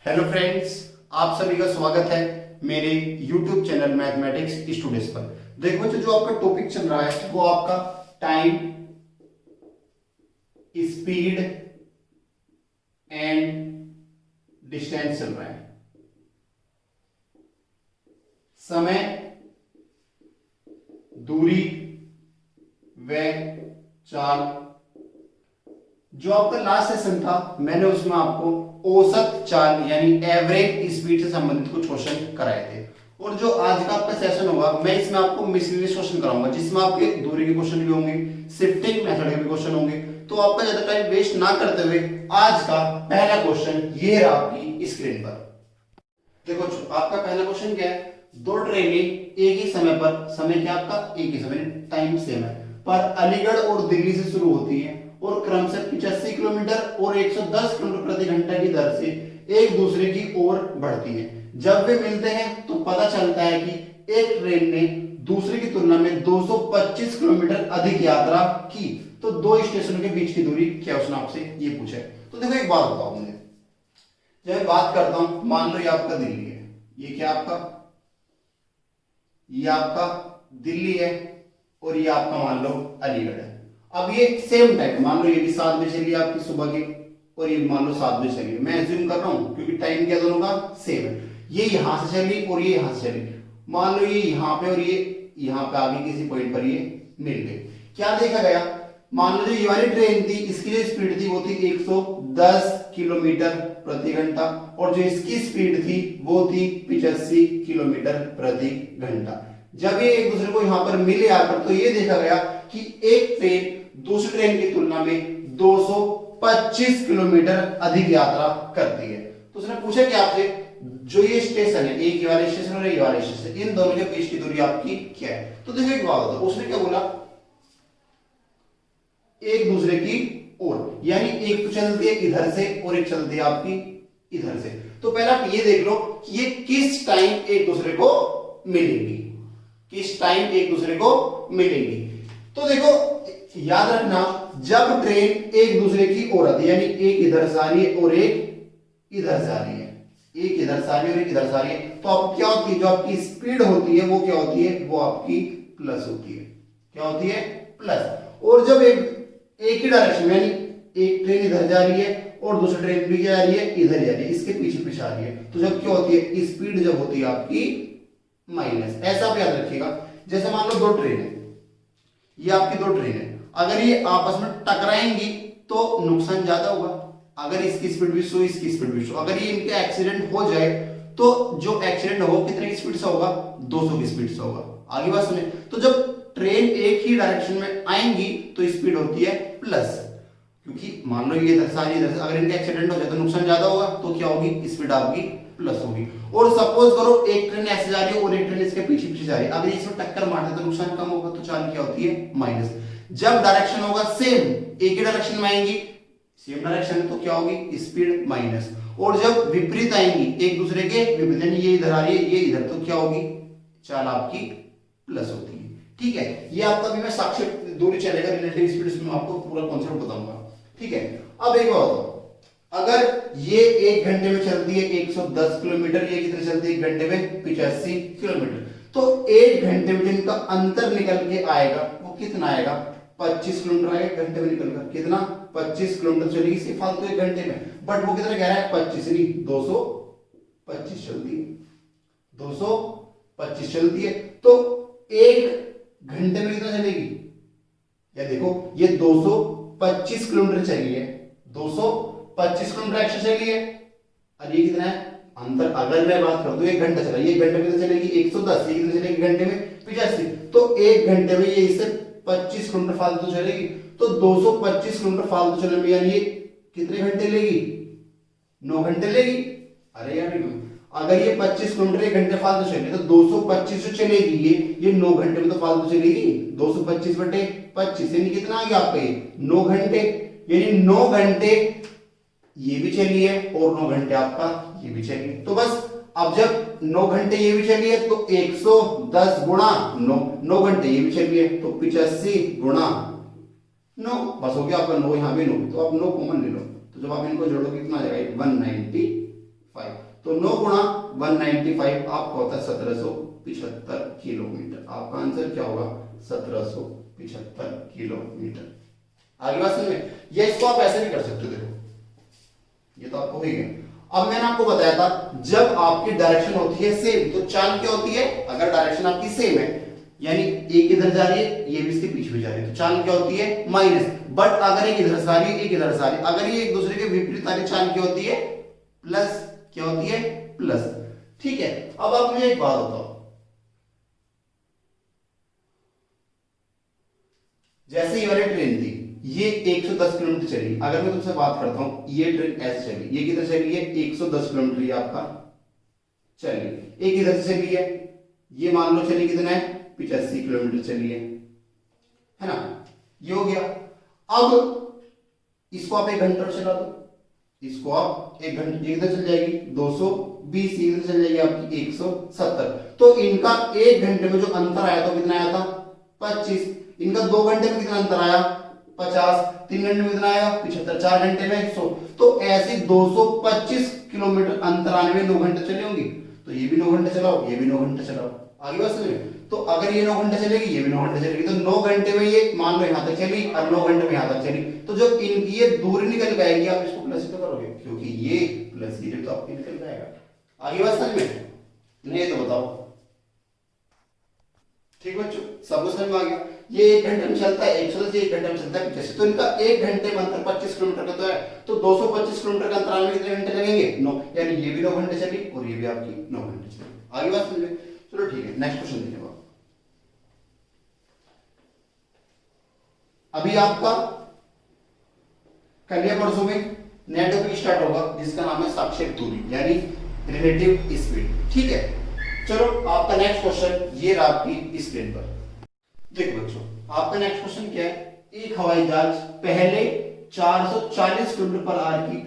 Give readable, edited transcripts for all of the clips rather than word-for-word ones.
Hello friends, आप सभी का स्वागत है मेरे YouTube चैनल मैथमेटिक्स स्टूडेंट्स पर। देखो बच्चों, जो आपका टॉपिक चल रहा है वो आपका टाइम, स्पीड एंड डिस्टेंस चल रहा है। समय, दूरी व चाल। जो आपका लास्ट सेशन था मैंने उसमें आपको औसत चाल यानी एवरेज स्पीड से संबंधित कुछ क्वेश्चन कराए थे, और जो आज का आपका सेशन होगा मैं इसमें आपको मिसलेनियस क्वेश्चन कराऊंगा, जिसमें आपके दूरी के क्वेश्चन भी होंगे, शिफ्टिंग मेथड के भी क्वेश्चन होंगे। तो आपका ज्यादा टाइम वेस्ट ना करते हुए आज का पहला क्वेश्चन ये रहा आपकी स्क्रीन पर। देखो आपका पहला क्वेश्चन क्या है, दो ट्रेनें एक ही समय पर, समय क्या आपका एक ही समय, टाइम सेम है, पर अलीगढ़ और दिल्ली से शुरू होती है और क्रमशः 85 किलोमीटर और 110 किलोमीटर प्रति घंटा की दर से एक दूसरे की ओर बढ़ती है। जब वे मिलते हैं तो पता चलता है कि एक ट्रेन ने दूसरे की तुलना में 225 किलोमीटर अधिक यात्रा की। तो दो स्टेशनों के बीच की दूरी क्या, उसने आपसे ये पूछा है। तो देखो एक बात बताओ मुझे, जब मैं बात करता हूं, मान लो ये आपका दिल्ली है, ये क्या आपका, ये आपका दिल्ली है और ये आपका मान लो अलीगढ़ है। अब ये सेम टाइम, मान लो ये भी 7 बजे चली आपकी सुबह की और ये मान लो 7 बजे चली, मैं एज्यूम कर रहा हूं क्योंकि टाइम क्या दोनों का सेम है। ये यहां से चली और ये यहां से चली, मान लो ये यहां पे और ये यहां पे आगे किसी पॉइंट पर ये मिल गए। क्या देखा गया, मान लो जो ये वाली ट्रेन थी इसकी जो स्पीड थी वो थी 110 किलोमीटर प्रति घंटा और जो इसकी स्पीड थी वो थी 85 किलोमीटर प्रति घंटा। जब ये एक दूसरे को यहां पर मिले आकर तो ये देखा गया कि एक ट्रेन दूसरी ट्रेन की तुलना में 225 किलोमीटर अधिक यात्रा करती है। तो उसने पूछा कि आपसे जो ये स्टेशन है, एक ये वाला स्टेशन और ये वाला स्टेशन, इन दोनों के बीच की दूरी आपकी क्या है। तो देखो एक बात होता, उसने क्या बोला, एक दूसरे की ओर, यानी एक तो चलती है इधर से और एक चलती है आपकी इधर से। तो पहला आप ये देख लो कि ये किस टाइम एक दूसरे को मिलेंगी, किस टाइम एक दूसरे को मिलेंगी। तो देखो याद रखना, जब ट्रेन एक दूसरे की ओर आती है, यानी एक इधर से आ रही है और एक इधर से आ रही है, एक इधर से आ रही है और एक इधर से आ रही है, तो आप क्या होती है, जो आपकी स्पीड होती है वो क्या होती है, वो आपकी प्लस होती है। क्या होती है, प्लस। और जब एक ही डायरेक्शन, यानी एक ट्रेन इधर जा रही है और दूसरी ट्रेन भी जा रही है इधर जा रही है, इसके पीछे पीछे आ रही है, तो जब क्या होती है, स्पीड जब होती है आपकी माइनस। ऐसा आप याद रखिएगा, जैसे मान लो दो ट्रेन है, ये आपकी दो ट्रेन है, अगर ये आपस में टकराएंगी तो नुकसान ज्यादा होगा, अगर इसकी स्पीड भी 100 इसकी स्पीड भी 100, अगर ये इनके एक्सीडेंट हो जाए तो जो एक्सीडेंट होगा कितने की स्पीड से होगा, 200 की स्पीड से होगा। आगे बात सुने, तो जब ट्रेन एक ही डायरेक्शन में आएंगी तो स्पीड होती है प्लस, क्योंकि मान लो ये इधर से अगर इनका एक्सीडेंट हो जाए तो नुकसान ज्यादा होगा, तो क्या होगी, स्पीड आपकी प्लस होगी। और सपोज करो एक ट्रेन ऐसे जा रही है और एक ट्रेन इसके पीछे पीछे जा रही है, अगर इसमें टक्कर मारते तो नुकसान कम होगा, तो चाल क्या होती है, माइनस। जब डायरेक्शन होगा सेम, एक ही डायरेक्शन में आएंगी, सेम डायरेक्शन है, तो क्या होगी, स्पीड माइनस। और जब विपरीत आएंगी, एक दूसरे के विपरीत, यानी ये इधर आ रही है ये इधर, तो क्या होगी, चाल आपकी प्लस होती है। ठीक है, ये आपका भी मैं साक्ष्य दूरी चलेगा, रिलेटिव स्पीड में आपको पूरा कॉन्सेप्ट बताऊंगा। ठीक है, अब एक बात, अगर ये एक घंटे में चलती है 110 किलोमीटर, ये कितने चलती है, एक घंटे में 85 किलोमीटर, तो एक घंटे में जिनका अंतर निकल के आएगा वो कितना आएगा, 25 किलोमीटर आएगा घंटे में निकलकर, कितना, 25 किलोमीटर चलेगी सिर्फ फालतू एक घंटे में, बट वो कितना कह रहा है, 25 नहीं 225 चलती है, 225 चलती है, तो एक घंटे में कितना चलेगी, या देखो ये 225 किलोमीटर चली है, 225 किलोमीटर एक्स्ट्रा चली है, और ये कितना है अंतर, अगर मैं बात करूं तो एक घंटा चला, ये घंटे में कितना चलेगी 110, ये कितना चलेगी घंटे में 85, तो एक घंटे में ये इससे 25 किलोमीटर फालतू चलेगी, तो 225 किलोमीटर फालतू चलने में यानी ये कितने घंटे लेगी, 9 घंटे लेगी। अरे यार अगर ये 25 किलोमीटर एक घंटे फालतू चले तो 225 जो चलेगी ये 9 घंटे में तो फालतू चलेगी, 225 बटे 25 यानी कितना आ गया आपका, ये 9 घंटे, यानी 9 घंटे ये भी चली है और 9 घंटे आपका ये भी चली है। तो बस अब जब 9 घंटे ये भी चली है तो 110 गुणा 9, 9 घंटे ये भी चली है तो 85 गुणा 9, बस हो गया आपका 9, यहां भी 9, तो आप 9 कॉमन ले लो, तो जब आप इनको जोड़ो कितना आ जाएगा, 195 5। तो 9 गुणा 195 आपका होता है 1775 किलोमीटर। आपका आंसर क्या होगा? 1775 किलोमीटर। आगे बात समझ में? या इसको आप ऐसे भी कर सकते हो, देखो ये तो आपको हो ही गया। अब मैंने आपको बताया था जब आपकी डायरेक्शन होती है सेम तो चाल क्या होती है? अगर डायरेक्शन आपकी सेम है यानी एक इधर जा रही है ये भी इसके पीछे भी जा रही है तो चाल क्या होती है? माइनस। बट अगर एक इधर से आ रही है एक इधर से आ रही है, अगर ये एक दूसरे के विपरीत आ रही चाल क्या होती है? प्लस। क्या होती है? प्लस। ठीक है, अब आप मुझे एक बात बताओ, जैसे ये वाली ट्रेन थी ये 110 किलोमीटर चली, अगर मैं तुमसे बात करता हूं ये ट्रेन ऐसे चली, ये किधर चली है? 110 किलोमीटर ये आपका चली, एक इधर से चली है ये मान लो चली कितना है? 85 किलोमीटर चली है ना? ये हो गया। अब इसको आप 1 घंटे में चला दो, इसको आप 1 घंटे, इधर चल जाएगी 220, इधर चल जाएगी आपकी 170। तो इनका 1 घंटे में जो अंतर आया तो कितना आया था? 25। इनका 2 घंटे में कितना अंतर आया? 50। 3 घंटे में कितना आया? 75। 4 घंटे में 100। तो ऐसे 225 किलोमीटर अंतर आने में 9 घंटे चले होंगे, तो ये भी 9 घंटे चलाओ ये भी 9 घंटे चलाओ। आगे बात समझ में? तो अगर ये 9 घंटे चलेगी ये भी 9 घंटे चलेगी, तो 9 घंटे में ये मान लो यहां तक चली और 9 घंटे में यहां तक चली, तो जो इनकी ये दूरी निकल जाएगी आप इसको प्लस तो करोगे क्योंकि ये प्लस ये तो आपकी निकल जाएगा। आगे बात समझ में? नहीं तो बताओ। ठीक बच्चों, सबको समझ में आ गया? ये 1 घंटे में चलता है 110, 1 घंटे में चलता है 85, तो इनका 1 घंटे में अंतर 25 किलोमीटर का तो है, तो 225 किलोमीटर का अंतराल में कितने घंटे लगेंगे? 9, यानी ये भी 9 घंटे चली और ये भी आपकी 9 घंटे चली। आगे बात समझ में? चलो ठीक है, नेक्स्ट क्वेश्चन देखिए। अभी आपका कल या परसों में नया टॉपिक स्टार्ट होगा जिसका नाम है सापेक्ष दूरी यानी रिलेटिव स्पीड। ठीक है, चलो आपका नेक्स्ट क्वेश्चन ये रहा आपकी स्क्रीन पर। देखो बच्चों, आपका नेक्स्ट क्वेश्चन क्या है? एक हवाई जहाज पहले 440 किलोमीटर पर आवर की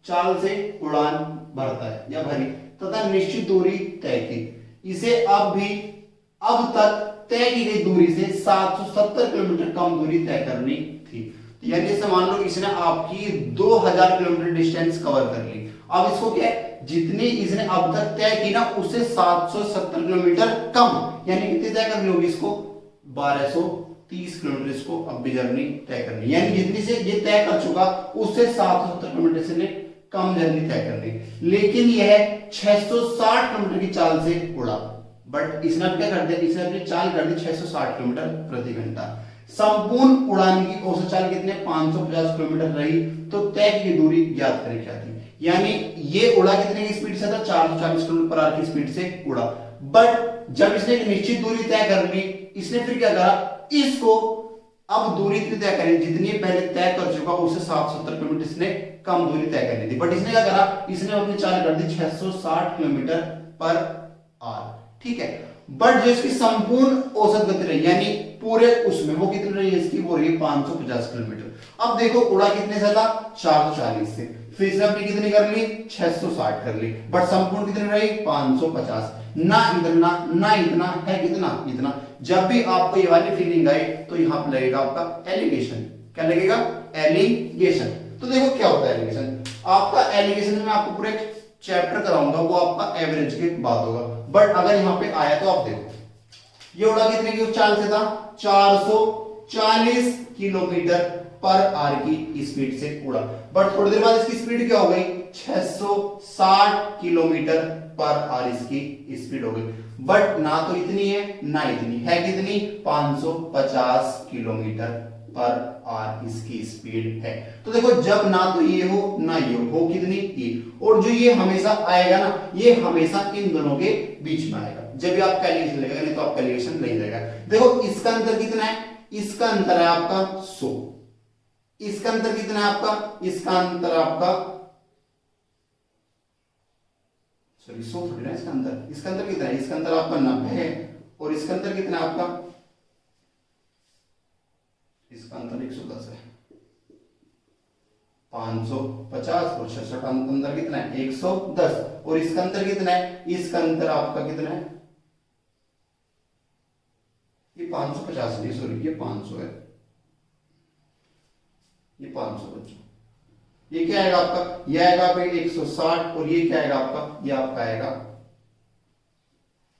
चाल से उड़ान भरता है या भरी तथा निश्चित दूरी तय की, इसे अब तक तय की गई दूरी से 770 किलोमीटर कम दूरी तय करनी थी। यानी जैसे मान लो इसने आपकी 2000 किलोमीटर डिस्टेंस कवर कर ली, अब इसको क्या है जितनी इसने अब तक तय की ना उससे 770 किलोमीटर कम, यानी कितनी तय करनी होगी इसको? 1230 किलोमीटर इसको अब भी जर्नी तय करनी, यानी जितनी से ये तय कर चुका उससे 770 किलोमीटर से कम जर्नी तय करनी। लेकिन यह 660 किलोमीटर की चाल से उड़ा, बट इसने क्या कर दिया? इसने अपनी चाल कर दी 660 किलोमीटर प्रति घंटा। संपूर्ण उड़ान की औसत चाल कितने? 550 किलोमीटर रही, तो तय की दूरी ज्ञात करें क्या थी? यानी ये उड़ा कितने की स्पीड से था? 440 किलोमीटर पर आवर की स्पीड से उड़ा, बट जब इसने एक निश्चित दूरी तय कर ली इसने फिर क्या करा? इसको अब दूरी इतनी तय करें जितनी पहले तय कर चुका उससे 770 किलोमीटर इसने कम दूरी तय करनी थी, बट इसने क्या करा? इसने अपनी चाल कर दी 660 किलोमीटर पर आवर। ठीक है, बट जो इसकी संपूर्ण औसत गति रही यानी पूरे उसमें वो कितनी रही है इसकी? वो रही 550 किलोमीटर। अब देखो उड़ा कितने से था? 440 से, फिर इसने अपनी कितनी कर ली? 660 कर ली, बट संपूर्ण कितनी रही? 550। ना इतना ना इतना है कितना? इतना। जब भी आपको ये वाली फीलिंग आए तो यहां पर लगेगा आपका एलिगेशन। क्या लगेगा? एलिगेशन। तो देखो क्या होता है एलिगेशन। आपका एलिगेशन में आपको पूरे चैप्टर कराऊंगा वो आपका एवरेज के बाद होगा, बट अगर यहां पे आया तो आप देखो ये उड़ा कितने की चाल से था? 440 किलोमीटर पर आवर की स्पीड से उड़ा, बट थोड़ी देर बाद इसकी स्पीड क्या हो गई? 660 किलोमीटर पर आवर इसकी स्पीड हो गई, बट ना तो इतनी है ना इतनी है, कितनी? 550 किलोमीटर पर आवर इसकी स्पीड है। तो देखो जब ना तो ये हो ना ये हो कितनी? ये, और जो ये हमेशा आएगा ना ये हमेशा इन दोनों के बीच में आएगा जब भी आपका एलिगेशन लगेगा, नहीं तो आपका एलिगेशन नहीं लगेगा। देखो इसका अंतर कितना है? इसका अंतर है आपका 100, इसका अंतर कितना है आपका? इसका अंतर आपका सॉरी 100 थोड़ी ना, इसका अंतर कितना है? इसका अंतर आपका 90 है, और इसका अंतर कितना है आपका? इसका अंतर 110 है। 550 और 660 अंतर कितना है? 110, और इसका अंतर कितना है? इसका अंतर आपका कितना है? ये 550 नहीं, सॉरी ये 500 है, ये 500 बच्चों। ये क्या आएगा आपका, ये आएगा भाई 160 और ये क्या आएगा आपका, ये आपका आएगा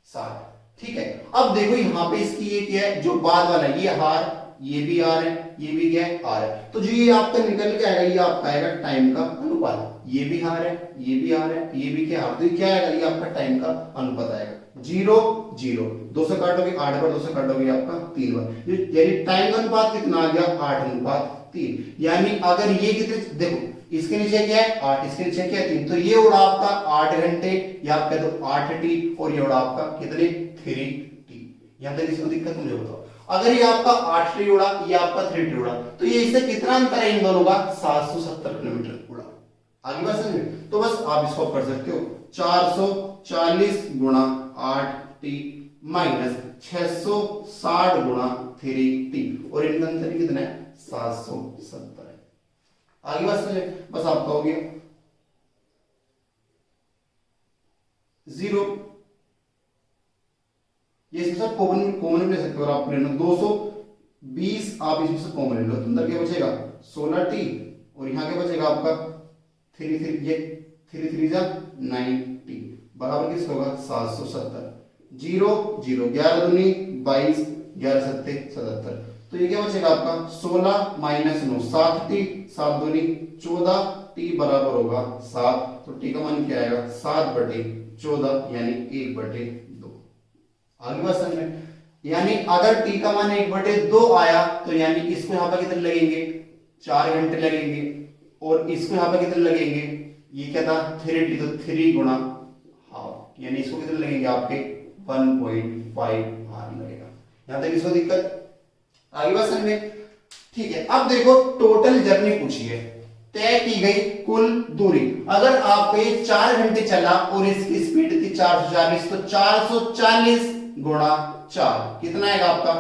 60। ठीक है, अब देखो यहां पे इसकी ये क्या है, जो बाद वाला है ये हार, ये भी आर है, ये भी क्या है आर है, तो जो ये आपका निकल के आएगा ये आपका आएगा टाइम का अनुपात। ये भी हार है, ये भी हार है, ये भी क्या हार, तो ये क्या आएगा, ये आपका टाइम का अनुपात आएगा। 0 0 2 से काटोगे 8 बार, 2 से काटोगे आपका 3 बार, यानी टाइम का अनुपात कितना आ गया, 8:3। यानी अगर ये कितने, देखो इसके नीचे क्या है 8, इसके नीचे क्या है 3, तो ये उड़ा आपका 8 घंटे, या आप कह दो 8 टी, और ये उड़ा आपका कितने 3 टी। यहां तक इसको दिक्कत मुझे बताओ, अगर ये आपका 8 टी उड़ा, ये आपका 3 टी उड़ा, तो ये इससे कितना अंतर है इन दोनों का, 770 किलोमीटर उड़ा। आगे बात समझ में, तो बस आप इसको कर सकते हो 440 गुणा 8 टी माइनस 660 गुणा 3 टी, और इनका अंतर कितना है 770 है। आगे बात समझे, बस आपका हो गया 0, ये इसमें सब कॉमन ले सकते हो, और आप लेना 220, आप इसमें से कॉमन ले लो, तो अंदर क्या बचेगा 16 टी, और यहाँ क्या बचेगा आपका 3 जा 9 टी, बराबर किसका होगा 770। 0 0 11 दूनी 22, 11 सत्ते 77, तो ये क्या बचेगा आपका 16 माइनस 9 7 टी, 7 दूनी 14 टी बराबर होगा 7, तो टी का मान क्या आएगा 7/14 यानी 1/2। आगे बात समझ में, यानी अगर टी का मान 1/2 आया, तो यानी इसको यहाँ पर कितने लगेंगे 4 घंटे लगेंगे, और इसको यहाँ पर कितने लगेंगे, ये क्या था 3 टी, तो 3 गुणा हाफ, यानी इसको कितने लगेंगे आपके 1.5 आर लगेगा। यहां तक इसको दिक्कत, आगे बात समझ में। ठीक है, अब देखो टोटल जर्नी पूछी है, तय की गई कुल दूरी, अगर आपको ये 4 घंटे चला और इसकी स्पीड थी 440, तो 440 गुणा 4 कितना आएगा आपका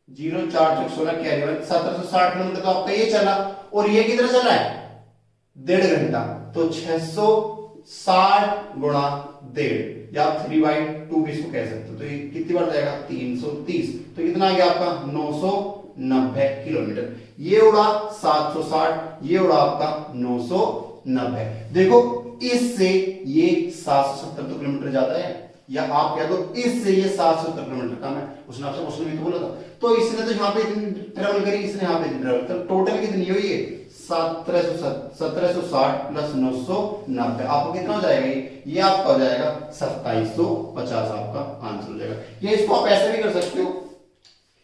0 4 चौक 16 कैरी 1760 किलोमीटर, तो आपका ये चला, और ये कितना चला है 1.5 घंटा, तो 660 गुणा 1.5, या आप 3/2 भी इसको कह सकते हो, तो ये कितनी बार जाएगा 330, तो कितना आ गया आपका 990 किलोमीटर। ये उड़ा 760, ये उड़ा आपका 990। देखो इससे ये 770 किलोमीटर जाता है, या आप कह दो इससे ये 770 किलोमीटर कम है, उसने आपसे क्वेश्चन में तो बोला था, तो इसने तो यहाँ पे ट्रेवल करी, इसने यहाँ पे ट्रेवल, तो टोटल कितनी हुई है 1760 प्लस 990, आपको कितना हो जाएगा, ये आपका हो जाएगा 2750, आपका आंसर हो जाएगा। ये इसको आप ऐसे भी कर सकते हो,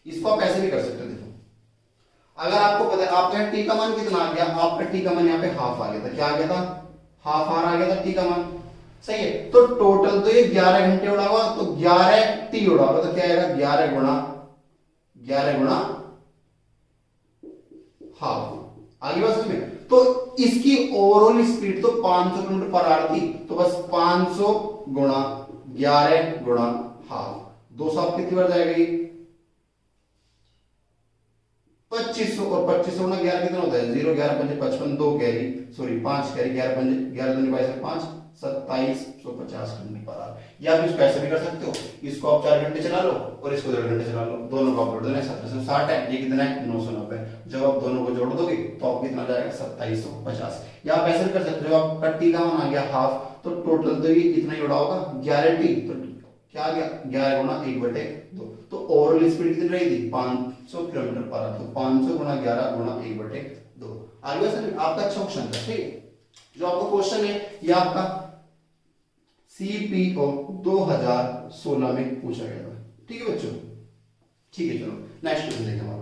इसको आप ऐसे भी कर सकते हो। देखो अगर आपको पता है आपका टी का मान कितना आ गया, आपका टी का मान यहाँ पे हाफ आ गया था, क्या आ गया था हाफ आर आ गया था टी का मान, सही है, तो टोटल तो ये 11 घंटे उड़ा हुआ, तो 11 टी उड़ा हुआ, तो क्या आएगा 11 गुणा हाफ। आगे बात समझ में, तो इसकी ओवरऑल स्पीड तो 500 किलोमीटर पर आवर थी, तो बस 500 गुणा 11 गुणा हाफ, 200 कितनी बार जाएगा ये 2500, और 2500 गुणा 11 कितना होता है 0 11 5 55, 2 कैरी सॉरी 5 कैरी 11 5 11 दूनी 22 5 2750 किलोमीटर पर आवर। या आप इसको ऐसे भी कर सकते हो, इसको आप 4 घंटे चला लो और इसको 1.5 घंटे चला लो, दोनों को आप जोड़ देना 1760 है, ये कितना है 990, जब आप दोनों को जोड़ दोगे तो आपको कितना जाएगा 2750। या आप ऐसे भी कर सकते हो, आपका टी का मान आ गया हाफ, तो टोटल तो ये इतना ही उड़ा होगा 11 टी, तो क्या आ गया 11 गुणा 1/2, तो ओवरऑल स्पीड कितनी रही थी 500 किलोमीटर पर आवर, तो 500 गुणा 11 गुणा 1/2। आगे सर आपका अच्छा क्वेश्चन था, ठीक है, जो आपका क्वेश्चन है ये आपका सीपीओ 2016 में पूछा गया था, ठीक है बच्चों, ठीक है, चलो नेक्स्ट क्वेश्चन देखते हैं।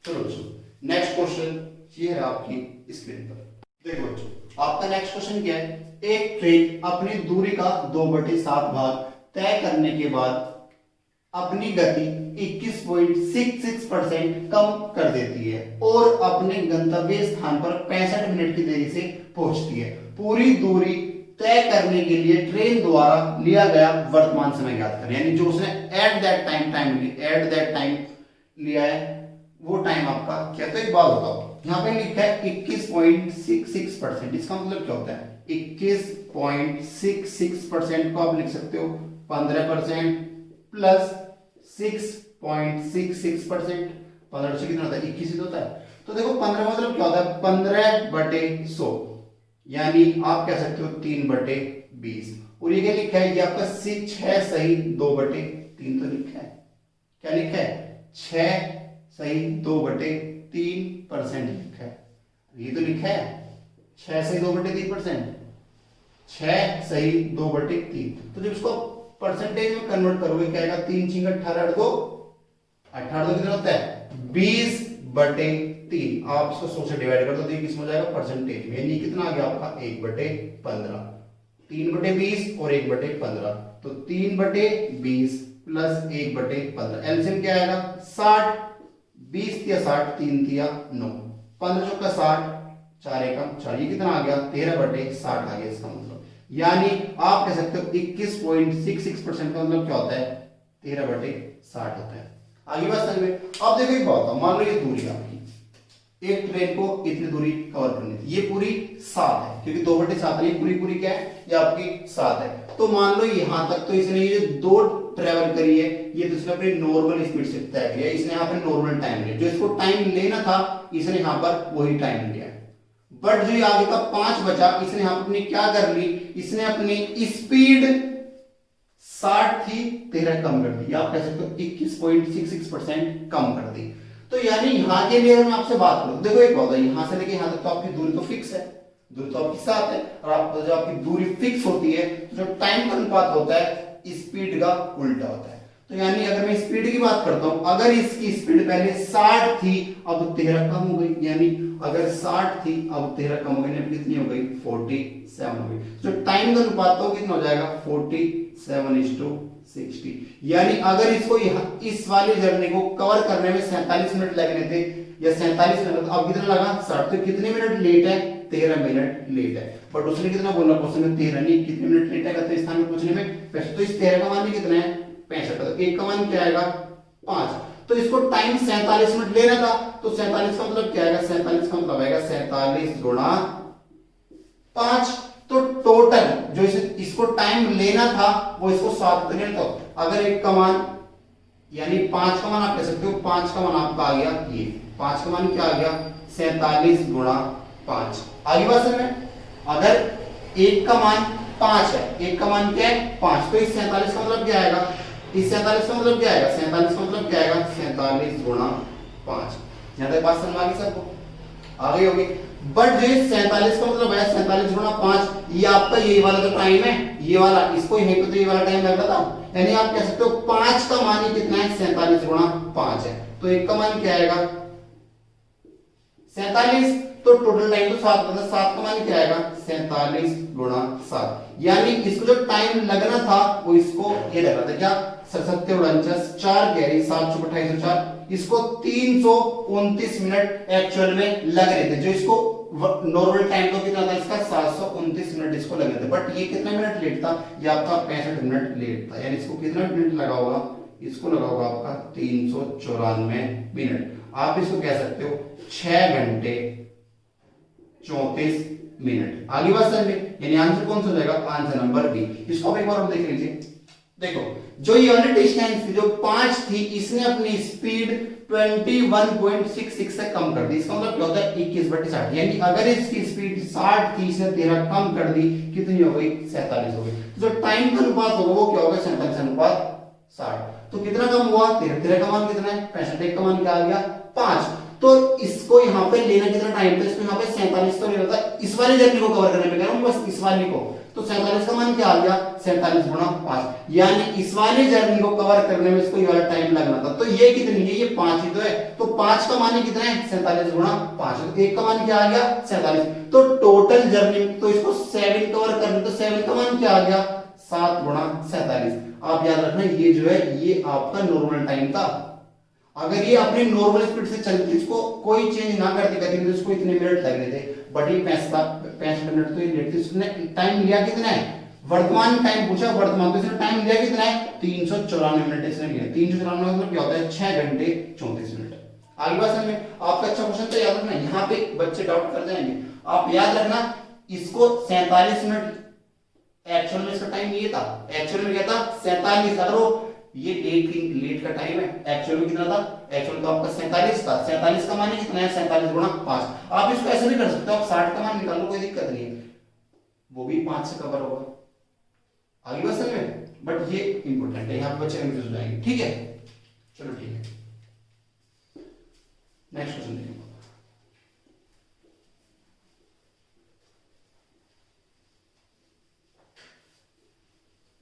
चलो बच्चों नेक्स्ट क्वेश्चन ये है आपकी स्क्रीन पर, देखो बच्चों आपका नेक्स्ट क्वेश्चन क्या है, एक ट्रेन अपनी दूरी का 2/7 भाग तय करने के बाद अपनी गति 21.66% कम कर देती है और अपने गंतव्य स्थान पर 65 मिनट की देरी से पहुंचती है। पूरी दूरी तय करने के लिए ट्रेन द्वारा लिया गया वर्तमान समय ज्ञात करें, यानी जो उसने एट दैट टाइम लिया है वो टाइम आपका क्या, तो एक बात बताओ, यहाँ पे लिखा है 21.66%। इसका मतलब क्या होता है? 21.66% को आप लिख सकते हो 15% प्लस 6.66%। 15 से कितना होता है? 21 ही तो होता है। तो देखो 15 मतलब क्या होता है? 15/100, यानी आप कह सकते हो 3/20। और ये क्या लिखा है? ये आपका 6 सही 2/3 तो लिखा है। क्या लिखा है? 6 सही 2/3% लिखा है। ये तो लिखा है 6 सही 2/3%, 6 सही 2/3। तो जब इसको परसेंटेज में कन्वर्ट करोगे क्या आएगा? 3 × 18 2, 18 कितना होता है? 20/3। आप इसको 100 से डिवाइड कर दो तो ये किसमें हो जाएगा? परसेंटेज में। यानी कितना आ गया आपका? 1/15। 3/20 और 1/15, तो 3/20 प्लस 1/15। एलसीएम क्या आएगा? 60। 20 या 60, 3 या 9, 15 चौका 60, 4 एकम 4। ये कितना आ गया? 13/60 आ गया इसका मतलब। यानी आप कह सकते हो 21.66% का मतलब क्या होता है? 13/60 होता है। आगे बात समझ में। अब देखो एक बात, मान लो ये दूरी आपकी, एक ट्रेन को इतनी दूरी कवर करनी थी, ये पूरी 7 है, क्योंकि 2/7 है, ये पूरी क्या है? ये आपकी 7 है। तो मान लो यहां तक तो इसने ये 2 ट्रेवल करी है, ये तो इसने अपनी नॉर्मल स्पीड से तय किया, इसने यहाँ पे नॉर्मल टाइम लिया। जो इसको टाइम लेना था इसने यहाँ पर वही टाइम लिया। बट जो आगे का 5 बचा, इसने यहाँ अपनी क्या कर ली? इसने अपनी स्पीड 60 थी 13 कम कर दी। आप कह सकते हो 21.66% कम कर दी। तो यानी यहां के लिए मैं आपसे बात करूं, देखो एक बात है, यहां से लेके यहां तक तो आपकी दूरी तो फिक्स है, दूरी तो आपकी 7 है। और आप जब आपकी दूरी फिक्स होती है तो जो टाइम का अनुपात होता है स्पीड का उल्टा होता है। तो यानी अगर मैं स्पीड की बात करता हूं, अगर इसकी स्पीड पहले 60 थी अब 13 कम हो गई, यानी अगर 60 थी अब 13 कम हो गई, यानी कितनी हो गई? 47 हो गई। तो टाइम का अनुपात तो कितना हो जाएगा? 47:60। यानी अगर इसको यहाँ इस वाली जर्नी को कवर करने में 47 मिनट लगने थे या 47 मिनट, अब कितना लगा? 60। तो कितने मिनट लेट है? 13 मिनट लेट है। बट उसने कितना बोला क्वेश्चन में? 13 नहीं, कितने मिनट लेट है कहते हैं स्थान में पूछने में 65। तो इस 13 का मान कितना है? 65। तो एक का मान क्या आएगा? 5। तो इसको टाइम 47 मिनट लेना था, तो 47 का मतलब क्या आएगा? 47 का मतलब आएगा 47 गुणा 5। तो टोटल जो इसको टाइम लेना था वो इसको 7 देना था। अगर एक का मान यानी 5 का मान आप कह सकते हो, 5 का मान आपका आ गया ये, 5 का मान क्या आ गया? 47 गुणा 5। आगे बात समझ। अगर एक का मान 5 है, एक का मान क्या है? 5, तो इस 47 का मतलब क्या आएगा? इस 47 का मतलब क्या आएगा? 47 का मतलब क्या आएगा? 47 गुणा 5। यहां तक बात समझ आ गई सबको? आ गई होगी। बट जो 47 का मतलब है 47 गुणा 5, ये आपका ये वाला जो टाइम है, ये वाला, इसको यहीं पे तो ये वाला टाइम लग रहा था, यानी आप कह सकते हो 5 का मान ही कितना है? 47 गुणा 5 है। तो एक का मान क्या आएगा? 47। तो टोटल टाइम तो 7 मतलब 7 का मान क्या आएगा? 47 गुणा 7। यानी इसको जो टाइम लगना था वो इसको ये लग रहा था क्या? 77 49 4 कैरी 7 × 2804, इसको 329 मिनट एक्चुअल में लग रहे थे। जो इसको नॉर्मल टाइम तो कितना था इसका? 729 मिनट इसको लगे थे। बट ये कितना मिनट लेट था? ये आपका 65 मिनट लेट था। यानी इसको कितना मिनट लगा होगा? इसको लगा होगा आपका 394 मिनट। आप इसको कह सकते हो 6 घंटे 34 मिनट। आगे बात समझ में। यानी आंसर कौन सा हो जाएगा? Answer number B. इसको आप एक बार देख लीजिए। देखो जो ये वाली डिस्टेंस थी जो 5 थी, इसने अपनी स्पीड 21.66 से कम कर दी। इसका मतलब क्या होता है? 21/60। यानी अगर इसकी स्पीड 60 थी, इसने 13 कम कर दी, कितनी हो गई? 47 हो गई। जो टाइम का अनुपात होगा वो क्या होगा? 47:60। तो कितना कम हुआ? 13। 13 का मान कितना है? 65। का मान क्या आ गया? 5। तो इसको यहाँ पे लेना कितना टाइम था? इसको यहाँ पे 47 तो लेना था, इस वाली जर्नी को कवर करने में कह रहा हूँ, बस इस वाली को। तो 47 का मान क्या आ गया? 47 गुणा 5। यानी इस वाली जर्नी को कवर करने में इसको ये वाला टाइम लगना था। तो ये कितनी है? ये 5 ही तो है। तो 5 का मान कितना है? 47 गुणा 5। एक का मान क्या आ गया? 47। तो टोटल जर्नी तो इसको 7 कवर करने, तो 7 का मान क्या आ गया? 7 गुणा 47। आप याद रखना ये जो है ये आपका नॉर्मल टाइम था। अगर ये अपनी नॉर्मल स्पीड से चलती, इसको कोई चेंज ना करती गति में, तो इसको इतने मिनट लग रहे थे। बट ये 65 मिनट तो ये लेट थी। इसने टाइम लिया कितना है? वर्तमान टाइम पूछा, वर्तमान, तो इसने टाइम लिया कितना है? 394 मिनट इसने लिया। 394 मतलब क्या होता है? 6 घंटे 34 मिनट। आगे बात समझ में? आपका अच्छा क्वेश्चन तो याद रखना, यहाँ पे बच्चे डाउट कर जाएंगे, आप याद रखना इसको 47 मिनट, एक्चुअल में इसका टाइम ये था, एक्चुअल में क्या था 47, अगर वो ये लेट का टाइम है, एक्चुअल में कितना था, एक्चुअल तो आपका 47 था, 47 का मान कितना है 47 गुणा 5। आप इसको ऐसे भी कर सकते हो, आप 60 का मान निकालो कोई दिक्कत नहीं है, वो भी 5 से कवर होगा। आगे बात समझ में? बट ये इंपॉर्टेंट है, यहाँ पे बच्चे कंफ्यूज हो जाएंगे, ठीक है? चलो ठीक है, नेक्स्ट क्वेश्चन देखिए।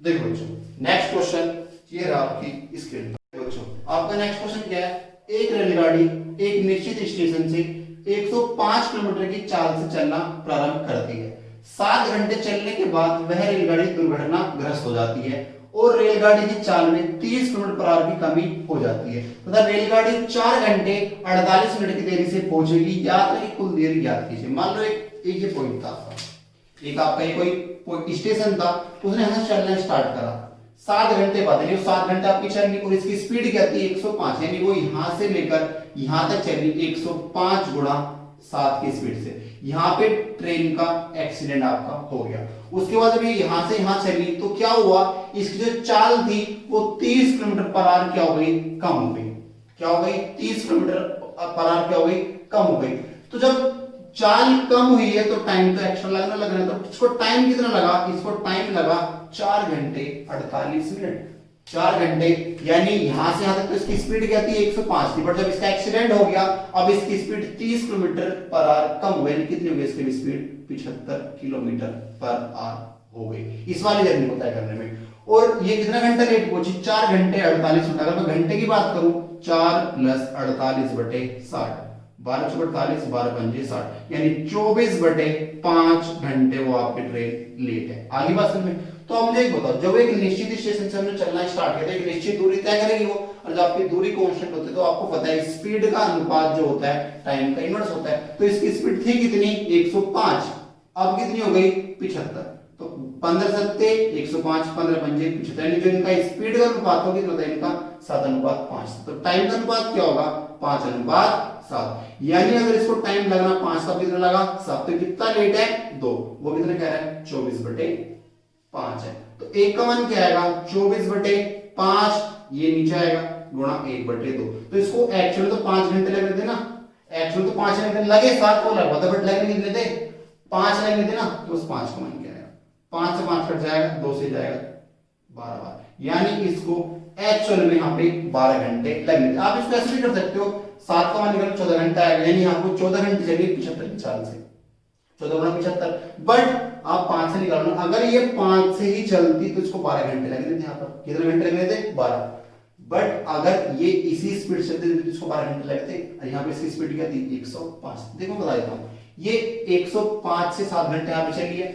देखो बच्चों नेक्स्ट क्वेश्चन ये रहा आपकी स्क्रीन पर। बच्चों आपका नेक्स्ट क्वेश्चन क्या है, एक रेलगाड़ी एक निश्चित स्टेशन से 105 किलोमीटर की चाल से चलना प्रारंभ करती है। 7 घंटे चलने के बाद वह रेलगाड़ी दुर्घटनाग्रस्त हो जाती है और रेलगाड़ी की चाल में 30 किलोमीटर पर आवर की कमी हो जाती है तथा रेलगाड़ी 4 घंटे 48 मिनट की देरी से पहुंचेगी। यात्रा की कुल देरी ज्ञात कीजिए। मान लो एक ये पॉइंट था आपका, एक आपका ये कोई स्टेशन था, उसने यहां चलना स्टार्ट करा, 7 घंटे बाद, यानी 7 घंटे आपकी चलनी और इसकी स्पीड क्या थी 105, यानी वो यहां से लेकर यहां तक चली 105 गुणा 7 की स्पीड से। यहां पे ट्रेन का एक्सीडेंट आपका हो गया। उसके बाद अभी यहां से यहां चली तो क्या हुआ, इसकी जो चाल थी वो 30 किलोमीटर पर आवर क्या हो गई, कम हो गई। क्या हो गई, 30 किलोमीटर पर आवर क्या हो गई, कम हो गई। तो जब चाल कम हुई है तो टाइम तो एक्स्ट्रा लगना लग रहा है, तो इसको टाइम कितना लगा, इसको टाइम लगा 4 घंटे 48 मिनट। 4 घंटे, यानी यहां से यहां तक तो इसकी स्पीड क्या थी 105 थी, बट जब इसका एक्सीडेंट हो गया अब इसकी स्पीड 30 किलोमीटर पर आवर कम हो गई। कितनी हो गई इसकी स्पीड, 75 किलोमीटर पर आवर हो गई इस वाली जर्नी को तय करने में। और ये कितना घंटा लेट पहुंची, 4 घंटे 48 मिनट। अगर मैं घंटे की बात करूं 4 + 48 बटे 60, 12 × 48, 12 × 5 60, यानी 24 बटे 5 घंटे वो आपकी ट्रेन लेट है। आगे बात समझ में? तो अब मुझे एक बताओ, जब एक निश्चित स्टेशन से हमने चलना स्टार्ट किया तो एक निश्चित दूरी तय करेगी वो, और जब आपकी दूरी कांस्टेंट होती है तो आपको पता है स्पीड का अनुपात जो होता है टाइम का इनवर्स होता है। तो इसकी स्पीड थी कितनी 105, अब कितनी हो गई 75। तो 15 सत्ते 105, 15 पंजे 75, यानी जो इनका स्पीड का अनुपात होगी तो इनका 7:5। तो टाइम का अनुपात क्या होगा 5:7। यानी अगर इसको टाइम लगना 5 का कितना लगा 7, तो कितना लेट है 2, वो कितना कह रहा है 24/5 है। तो एक का मान क्या आएगा 24/5, ये नीचे आएगा गुणा 1/2। तो इसको एक्चुअली तो 5 घंटे लग रहे थे ना, एक्चुअली तो 5 घंटे लगे, 7 को लगवा था बट लगने कितने थे 5 लगने थे ना, तो उस 5 का मान क्या आएगा, 5 से 5 कट जाएगा, 2 से जाएगा 12 बार, यानी इसको एक्चुअल में यहाँ पे 12 घंटे लगने थे। आप इसको ऐसे भी कर सकते हो, 7 का मान निकालो 14 घंटा आएगा, यानी आपको 14 घंटे चलिए 75 की चाल से, 14 × 75। बट आप 5 से निकालो ना, अगर ये 5 से ही चलती तो इसको 12 घंटे लगने थे। यहाँ पर कितने घंटे लगने थे 12। बट अगर ये इसी स्पीड से चलती तो इसको 12 घंटे लगते, और यहाँ पे इसकी स्पीड क्या थी 105। देखो बता देता हूँ, ये 105 से 7 घंटे यहाँ पे चली है,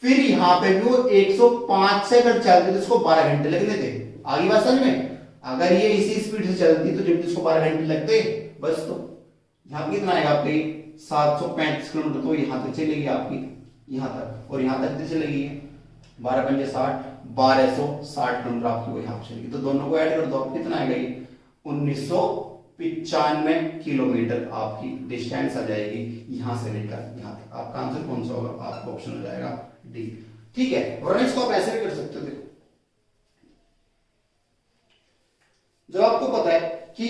फिर यहाँ पे भी वो 105 से अगर चलती तो इसको 12 घंटे लगने थे। आगे बात समझ में? अगर ये इसी स्पीड से चलती तो जब इसको 12 घंटे लगते बस। तो यहाँ पे कितना आएगा आपके 735 किलोमीटर, तो यहाँ तक चलेगी आपकी, यहाँ तक और यहाँ तक चलेगी 12 पंजे 60, 1260 किलोमीटर आपकी वो यहाँ पे चलेगी। तो दोनों को ऐड कर दो, आप कितना आएगा 1995 किलोमीटर आपकी डिस्टेंस आ जाएगी यहाँ से लेकर यहाँ तक। आपका आंसर कौन सा होगा, आपका ऑप्शन हो जाएगा डी। ठीक है, और इसको आप ऐसे भी कर सकते हो। देखो जब आपको पता है कि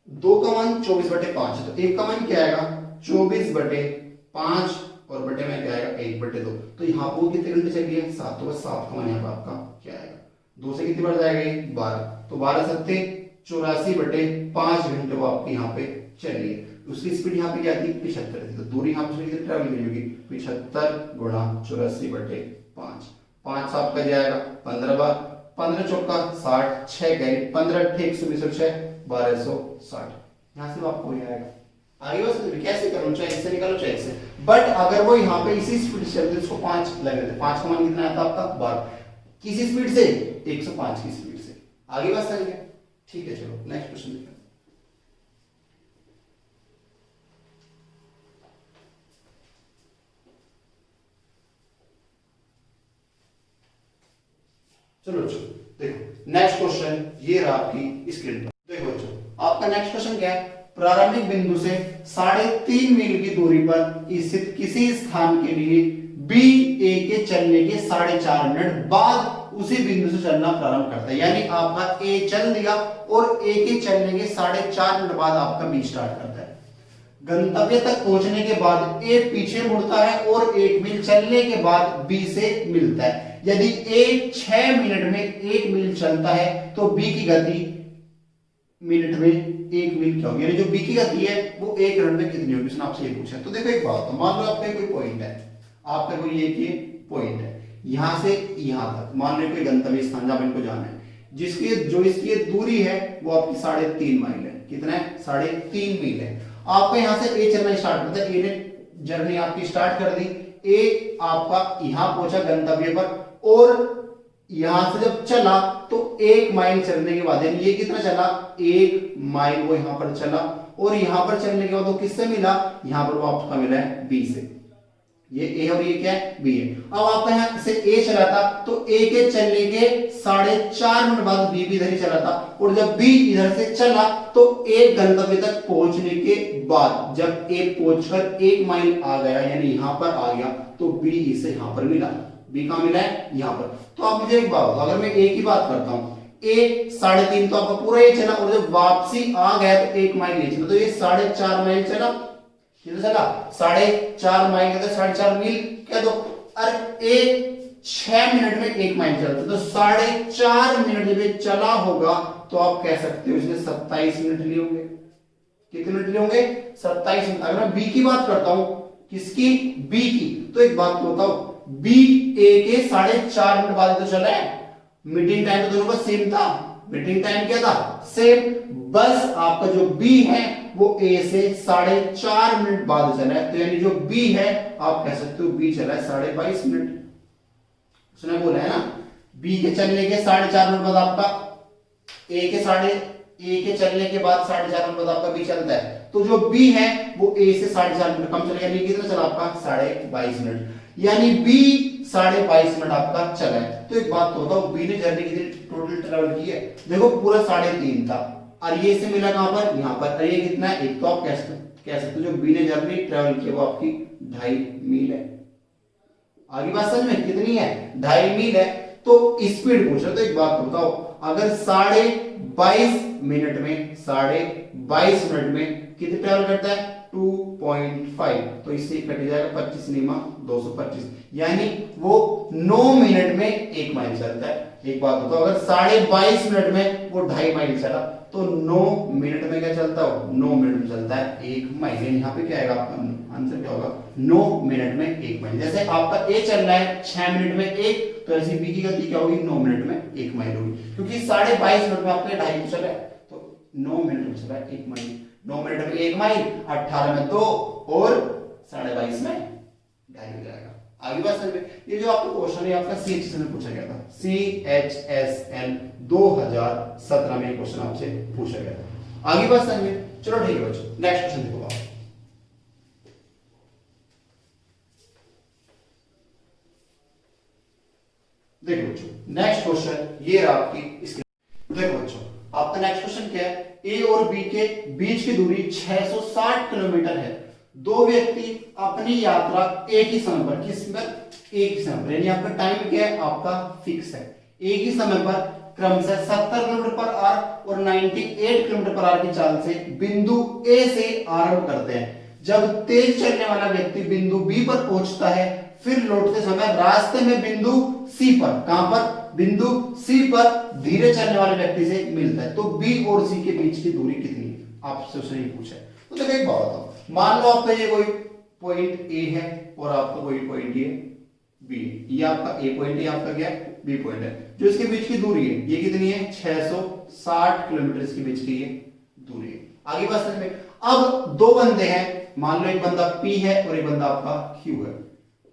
2 का मान 24/5 है, तो 1 का मान क्या आएगा 24/5 और बटे में क्या आएगा 1/2। तो यहाँ पर कितने घंटे चलिए 7, तो बस 7 का मान यहाँ पर आपका क्या आएगा, 2 से कितनी बढ़ जाएगा 12, तो 12 सत्ते 84/5 घंटे वो आपके यहाँ पे चली है। उसकी स्पीड यहाँ पे क्या थी 75 थी, तो दूरी यहाँ पे कितनी ट्रैवल करी होगी 75 गुणा 84/5, 5 आपका जाएगा 15 बार, 15 चौका 60, 6 गए 15 अट्ठे 120 और 6 1260, यहाँ से आपको ये आएगा। आगे बस कैसे करूं, चाहे इससे निकालो चाहे इससे, बट अगर वो यहाँ पे इसी स्पीड से चलते उसको 5 लग रहे थे, 5 का मान कितना आता आपका 12, किसी स्पीड से 105 की स्पीड से। आगे बात समझ गए? ठीक है, चलो नेक्स्ट क्वेश्चन देखते हैं। चलो देखो नेक्स्ट क्वेश्चन ये रहा आपकी स्क्रीन पर। देखो बच्चों आपका नेक्स्ट क्वेश्चन क्या है, प्रारंभिक बिंदु से 3.5 मील की दूरी पर स्थित किसी स्थान के लिए बी ए के चलने के 4.5 मिनट बाद उसी बिंदु से चलना प्रारंभ करता है। यानी आपका ए चल दिया और ए के चलने के 4.5 मिनट बाद आपका बी स्टार्ट करता है। गंतव्य तक पहुंचने के बाद ए पीछे मुड़ता है और 1 मील चलने के बाद बी से मिलता है। यदि ए 6 मिनट में 1 मील चलता है तो बी की गति मिनट में 1 मील क्या होगी, यानी जो बी की गति है वो 1 मिनट में कितनी होगी, उसने आपसे ये पूछा। तो देखो एक बात, मान लो आपका कोई पॉइंट है, आपका कोई ये पॉइंट है, यहां से यहां तक मान लो कोई गंतव्य स्थान जहां इनको जाना है, जिसकी जो इसकी दूरी है वो आपकी 3.5 माइल है। कितना है? 3.5 मील है। आपका यहां से ए चलना स्टार्ट करता है, ए ने जर्नी आपकी स्टार्ट कर दी, ए आपका यहां पहुंचा गंतव्य पर और यहां से जब चला तो 1 माइल चलने के बाद, यानी ये कितना चला? 1 माइल वो यहां पर चला और यहां पर चलने के बाद वो किससे मिला? यहां पर वो आपका मिला है बी से। ये ए और ये क्या है? बी है। अब आपका यहां से ए चला था तो ए के चलने के 4.5 मिनट बाद बी भी इधर ही चला था और जब बी इधर से चला तो ए गंतव्य तक पहुंचने के बाद जब ए पहुंचकर 1 माइल आ गया, यानी यहां पर आ गया, तो बी इसे यहां पर मिला। बी कहां मिला है? यहां पर। तो आप मुझे एक बात बताओ, अगर मैं ए की बात करता हूं, ए 3.5 तो आपका पूरा ये चला और जब वापसी आ गया तो 1 माइल ये चला, तो ये 4.5 माइल चला, कितना चला? 4.5 माइल का 4.5 मील क्या? तो अरे ए 6 मिनट में 1 माइल चलता, तो 4.5 मिनट जब चला होगा तो आप कह सकते हो इसने 27 मिनट लिए होंगे। कितने मिनट लिए होंगे? 27 मिनट। अगर मैं बी की बात करता हूं, किसकी? बी की, तो एक बात तो बताओ, बी ए के 4.5 मिनट बाद तो चला है, मीटिंग टाइम तो दोनों का सेम था, मीटिंग टाइम क्या था? सेम। बस आपका जो बी है वो ए से 4.5 मिनट बाद चला है, तो यानी जो बी है आप कह सकते हो बी चला है 22.5 मिनट। उसने बोला है ना, बी के चलने के 4.5 मिनट बाद आपका ए के चलने के बाद 4.5 मिनट बाद आपका बी चलता है, तो जो बी है वो ए से 4.5 मिनट कम चला, यानी कितना चला आपका? 22.5 मिनट, यानी बी 22.5 मिनट आपका चला है। तो एक बात तो बताओ, बी ने जर्नी कितनी टोटल ट्रेवल की है? देखो पूरा 3.5 था और ये से मिला कहां पर? यहां पर। ये कितना है? एक तो आप कह सकते हो जो बी ने जर्नी ट्रेवल की वो आपकी 2.5 मील है। आगे बात समझ में कितनी है? 2.5 मील है। तो स्पीड पूछ रहे तो एक बात बताओ, अगर 22.5 मिनट में कितने ट्रेवल करता है? 2.5, तो इससे कट जाएगा 25 निमा 225, यानी वो 9 मिनट में 1 माइल चलता है। एक बात बताओ, अगर 22.5 मिनट में वो 2.5 माइल चला तो 9 मिनट में क्या चलता हो? 9 मिनट में चलता है 1 माइल। यहाँ पे क्या आएगा आपका आंसर? क्या होगा? 9 मिनट में 1 माइल। जैसे आपका ए चल रहा है 6 मिनट में 1, तो ऐसी बी की गति क्या होगी? 9 मिनट में 1 माइल होगी, क्योंकि 22.5 मिनट में आपका 2.5 चला है, तो 9 मिनट में चला है 1 माइल। 9 मिनट में 1 माइल, 18 में 2 और 22.5 में 2.5 हो जाएगा। आगे बात समझ में? ये जो आपका क्वेश्चन है आपका CHSL में पूछा गया था, CHSL 2017 में क्वेश्चन आपसे पूछा गया था। आगे बात समझ में? चलो ठीक है बच्चों, नेक्स्ट क्वेश्चन देखो आप। देखो बच्चों, नेक्स्ट क्वेश्चन ये आपकी स्क्रीन। देखो बच्चों, आपका नेक्स्ट क्वेश्चन क्या है? ए और बी के बीच की दूरी 660 किलोमीटर है। दो व्यक्ति अपनी यात्रा एक ही समय पर, किस पर? एक ही समय पर, यानी आपका टाइम क्या है? आपका फिक्स है। एक ही समय पर क्रमशः 70 किलोमीटर पर आवर और 98 किलोमीटर पर आवर की चाल से बिंदु ए से आरंभ करते हैं। जब तेज चलने वाला व्यक्ति बिंदु बी पर पहुंचता है, फिर लौटते समय रास्ते में बिंदु सी पर, कहां पर? बिंदु सी पर धीरे चलने वाले व्यक्ति से मिलता है, तो बी और सी के बीच की दूरी कितनी है? आपसे उसने पूछा है। तो देखो एक बात बताओ, मान लो आपका ये कोई पॉइंट ए है और आपका कोई पॉइंट ये बी, ये आपका ए पॉइंट है, आपका क्या है? बी पॉइंट है। जो इसके बीच की दूरी है ये कितनी है? 660 किलोमीटर इसके बीच की ये दूरी है। आगे बात समझ में? अब दो बंदे हैं, मान लो एक बंदा पी है और एक बंदा आपका क्यू है।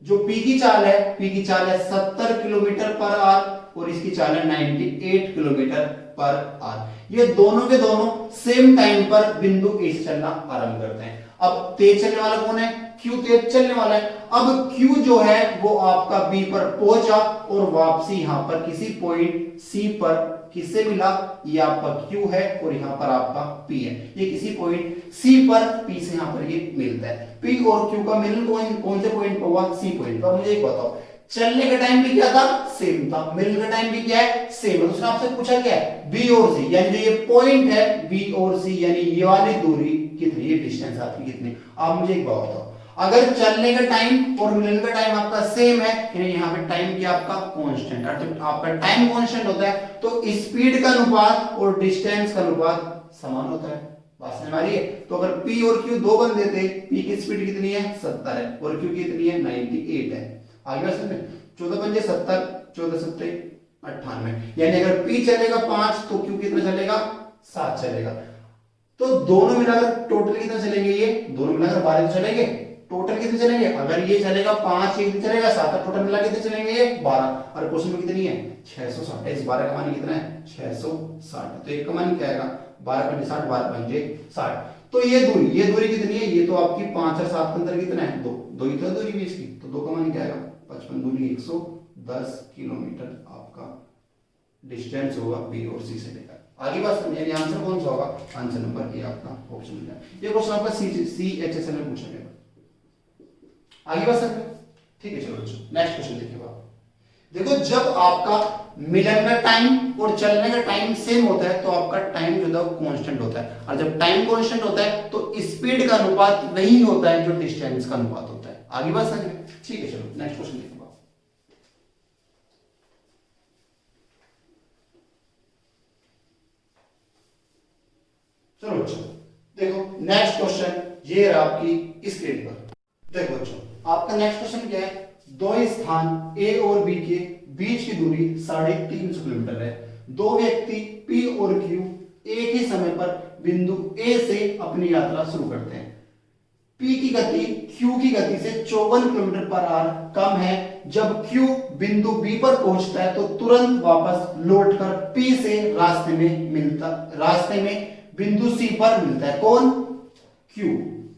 जो पी की चाल है 70 किलोमीटर पर आवर और इसकी चाल है 98 किलोमीटर पर आवर। ये दोनों के दोनों सेम टाइम पर बिंदु ए से चलना आरंभ करते हैं। अब तेज चलने वाला कौन है? Q तेज चलने वाला है। अब Q जो है वो आपका B पर पहुंचा और वापसी यहां पर किसी पॉइंट C पर किससे मिला, ये आपका Q है और यहां पर आपका P है, ये किसी पॉइंट C पर P से यहां पर ये मिलता है। P और Q का मिलन कौन से पॉइंट पर हुआ, C पॉइंट पर। मुझे एक बताओ, चलने का टाइम भी क्या था, सेम था, मिलने का टाइम भी क्या है, सेम है। उसने आपसे पूछा क्या है, B और C, यानी जो ये पॉइंट है B और C, यानी ये वाली दूरी कितनी, ये डिस्टेंस आपकी कितनी। आप मुझे एक बात बताओ, अगर चलने का टाइम और मिलने का टाइम आपका सेम है, यानी यहाँ पे टाइम की आपका कांस्टेंट, अर्थात आपका टाइम कांस्टेंट होता है, तो स्पीड का अनुपात और डिस्टेंस का अनुपात समान होता है। बात समझ आ रही है। तो अगर P और Q दो बंदे थे, P की स्पीड कितनी है 70 है और Q कितनी है 98 है। आगे बात समझ, 14 पंजे 70, 14 सत्ते 98, यानी अगर P चलेगा 5 तो Q कितना चलेगा 7 चलेगा। तो दोनों मिलाकर टोटल कितना चलेंगे, ये दोनों मिलाकर 12 चलेंगे। टोटल कितने चलेंगे, अगर ये चलेगा 5, ये चलेगा 7, टोटल मिला कितने चलेंगे ये 12। और क्वेश्चन में कितनी है 660, इस 12 का मान कितना है 660। तो एक का मान क्या आएगा 12 पंजे 60, 12 पंजे 60। तो ये दूरी कितनी है, ये तो आपकी 5 और 7 के अंदर कितना है 2, 2 ही तो दूरी भी इसकी, तो 2 का मान क्या आएगा 55 दूनी 110 किलोमीटर आपका डिस्टेंस होगा बी और सी से लेकर। आगे बात समझिए, आंसर कौन सा होगा, आंसर नंबर ए आपका ऑप्शन मिल जाए। ये क्वेश्चन आपका CHSL में पूछा गया। आगे बात समझिए, ठीक है। चलो बच्चों नेक्स्ट क्वेश्चन देखिए आप। देखो जब आपका मिलन का टाइम और चलने का टाइम सेम होता है तो आपका टाइम जो है कांस्टेंट होता है, और जब टाइम कांस्टेंट होता है तो स्पीड का अनुपात वही होता है जो डिस्टेंस का अनुपात होता है। आगे बात समझिए, ठीक है। चलो नेक्स्ट क्वेश्चन देखिए। चलो बच्चों देखो नेक्स्ट क्वेश्चन ये रहा आपकी स्क्रीन पर। देखो बच्चों आपका नेक्स्ट क्वेश्चन क्या है, दो स्थान A और B के बीच की दूरी 350 किलोमीटर है। दो व्यक्ति P और Q एक ही समय पर बिंदु A से अपनी यात्रा शुरू करते हैं। P की गति Q की गति से 54 किलोमीटर पर आवर कम है। जब Q बिंदु B पर पहुंचता है तो तुरंत वापस लौटकर P से रास्ते में बिंदु C पर मिलता है। कौन, Q,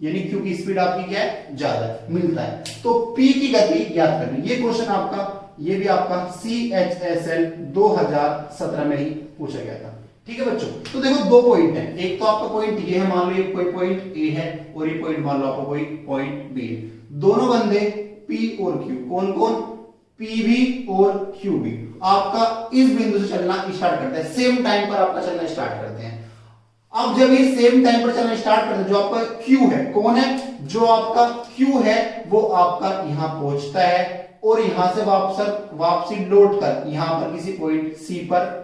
यानी Q की स्पीड आपकी क्या है ज्यादा मिलता है। तो P की गति ज्ञात करनी, ये क्वेश्चन आपका, ये भी आपका CHSL 2017 में ही पूछा गया था। ठीक है बच्चों, तो देखो दो पॉइंट है, एक तो आपका पॉइंट ये है, मान लो ये कोई पॉइंट A है और ये पॉइंट मान लो आपका कोई पॉइंट B है। दोनों बंदे P और Q, कौन कौन, PB और QB आपका इस बिंदु से चलना स्टार्ट करते हैं, सेम टाइम पर आपका चलना स्टार्ट करते हैं। अब जब ये सेम टाइम पर चलना स्टार्ट करते हैं, जो आपका Q है, कौन है, जो आपका Q है वो आपका यहां पहुंचता है और यहां से वापसी लौट कर यहां पर किसी पॉइंट C पर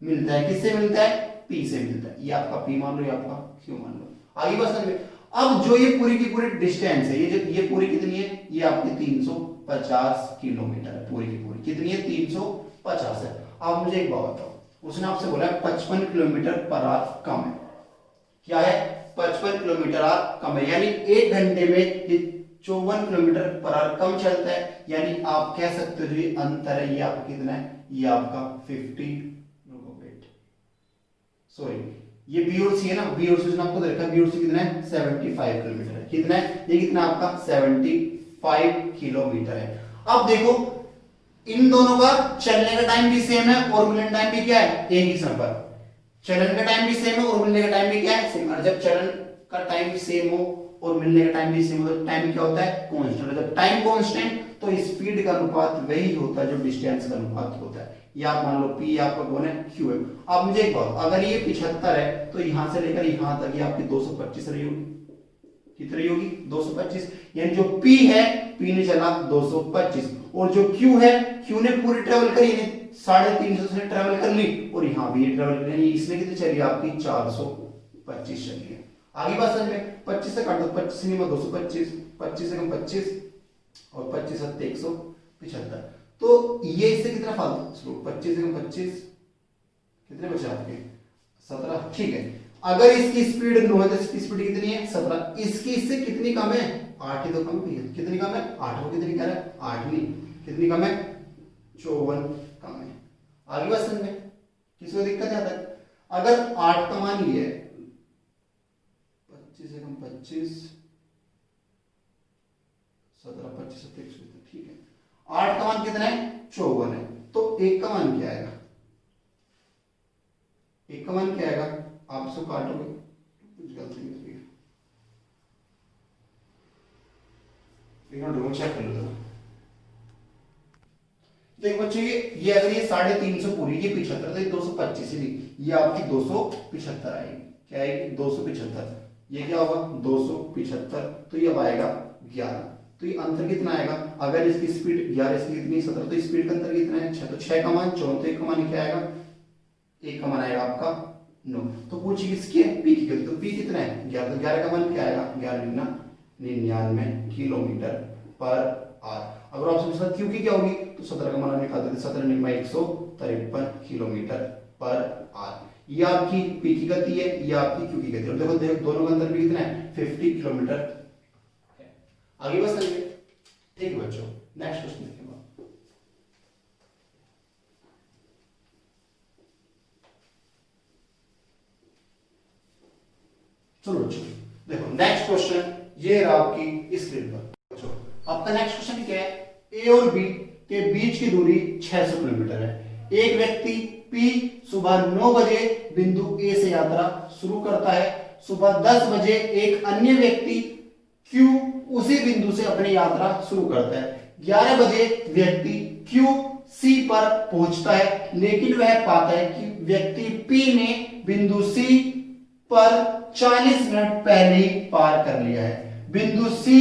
मिलता है। किससे मिलता है, P से मिलता है। ये आपका P मान लो, ये आपका Q मान लो। आगे बात समझ में। अब जो ये पूरी की पूरी डिस्टेंस है, ये पूरी कितनी है, ये आपकी 350 किलोमीटर है। पूरी की पूरी कितनी है 350 है। अब मुझे एक बात बताओ, उसने आपसे बोला 55 किलोमीटर पर आवर कम है। क्या है, 55 किलोमीटर आवर कम है, यानी एक घंटे में ये 54 किलोमीटर पर आवर कम चलता है। यानी आप कह सकते हो जो ये अंतर है ये आपका कितना है, ये आपका 50, सॉरी ये B और C है ना, B और C आपको देखा, B और C कितना है 75 किलोमीटर है। कितना है ये, कितना आपका 75 किलोमीटर है। अब देखो इन दोनों का चलने का टाइम भी सेम है और मिलने का टाइम भी क्या है एक ही समय पर। चलन का टाइम भी सेम है और मिलने का टाइम भी क्या है सेम। और जब चलन का टाइम सेम हो और मिलने का टाइम भी सेम हो तो टाइम क्या होता है कांस्टेंट। जब टाइम कांस्टेंट तो स्पीड का अनुपात वही होता है जो डिस्टेंस का अनुपात होता है। ये आप मान लो P आपका कौन है Q है। अब मुझे एक बात, अगर ये 75 है तो यहां से लेकर यहां तक ये आपकी 225 रही होगी। कितनी होगी 225, यानी जो P है P ने चला 225 और जो Q है Q ने पूरी ट्रेवल करी, यानी 350 से ट्रेवल कर ली और यहां भी ये ट्रेवल करी, इसमें कितनी चली आपकी 425 चली है। आगे बात समझ में, 25 से काट दो, 25 नहीं 225, 25 से कम 25 और 25 सत्ते 175। तो ये इससे कितना फालतू 25 से कम 25 कितने बचे आपके 17। ठीक है, अगर इसकी स्पीड 9 है तो इसकी स्पीड कितनी है 17। इसकी इससे कितनी कम है 8 ही तो कम है। कितनी कम है 8 को कितनी कह रहा है 8 नहीं, कितनी कम है 54 कम है। आगे बात समझ में, किसी को दिक्कत आता है। अगर 8 का मान ये 25 से कम 25 17, 25, 27, 1, ठीक है। 8 का मान कितना है? 54 है। तो 1 का मान क्या आएगा? 1 का मान क्या आएगा? आप इसको काटोगे, कुछ गलती हो गई, चेक कर लो जरा। देखो बच्चों, ये अगर ये 350 पूरी, ये 75, तो ये 225 ही, ये आपकी 275 आएगी। क्या आएगी? 275। ये क्या होगा? 275। तो ये अब आएगा 11। तो ये अंतर कितना आएगा? अगर इसकी स्पीड 11, इसकी कितनी 17, तो स्पीड का अंतर कितना है? 6। तो 6 का मान 14, तो 1 का मान क्या आएगा? 1 का मान आएगा आपका 9। तो पूछिए किसकी है? पी की। तो पी कितना है? 11। तो 11 का मान क्या आएगा? 11 99 किलोमीटर पर आवर। अगर आपसे पूछा क्यू की क्या होगी, तो 17 का मान निकाल देते, 17 × 153 किलोमीटर पर आवर। ये आपकी पी की गति है, ये आपकी क्यू की गति है। देखो देखो दोनों का अंतर भी कितना है? 50 किलोमीटर है। आगे बस चलिए, ठीक है बच्चों, नेक्स्ट क्वेश्चन देखेंगे। चलो बच्चों देखो नेक्स्ट क्वेश्चन, ये रहा आपकी स्क्रीन पर। बच्चों आपका नेक्स्ट क्वेश्चन क्या है? ए और बी के बीच की दूरी 600 किलोमीटर है। एक व्यक्ति पी सुबह 9 बजे बिंदु ए से यात्रा शुरू करता है। सुबह 10 बजे एक अन्य व्यक्ति क्यू उसी बिंदु से अपनी यात्रा शुरू करता है। 11 बजे व्यक्ति क्यू सी पर पहुंचता है, लेकिन वह पाता है कि व्यक्ति पी ने बिंदु सी पर 40 मिनट पहले ही पार कर लिया है। बिंदु सी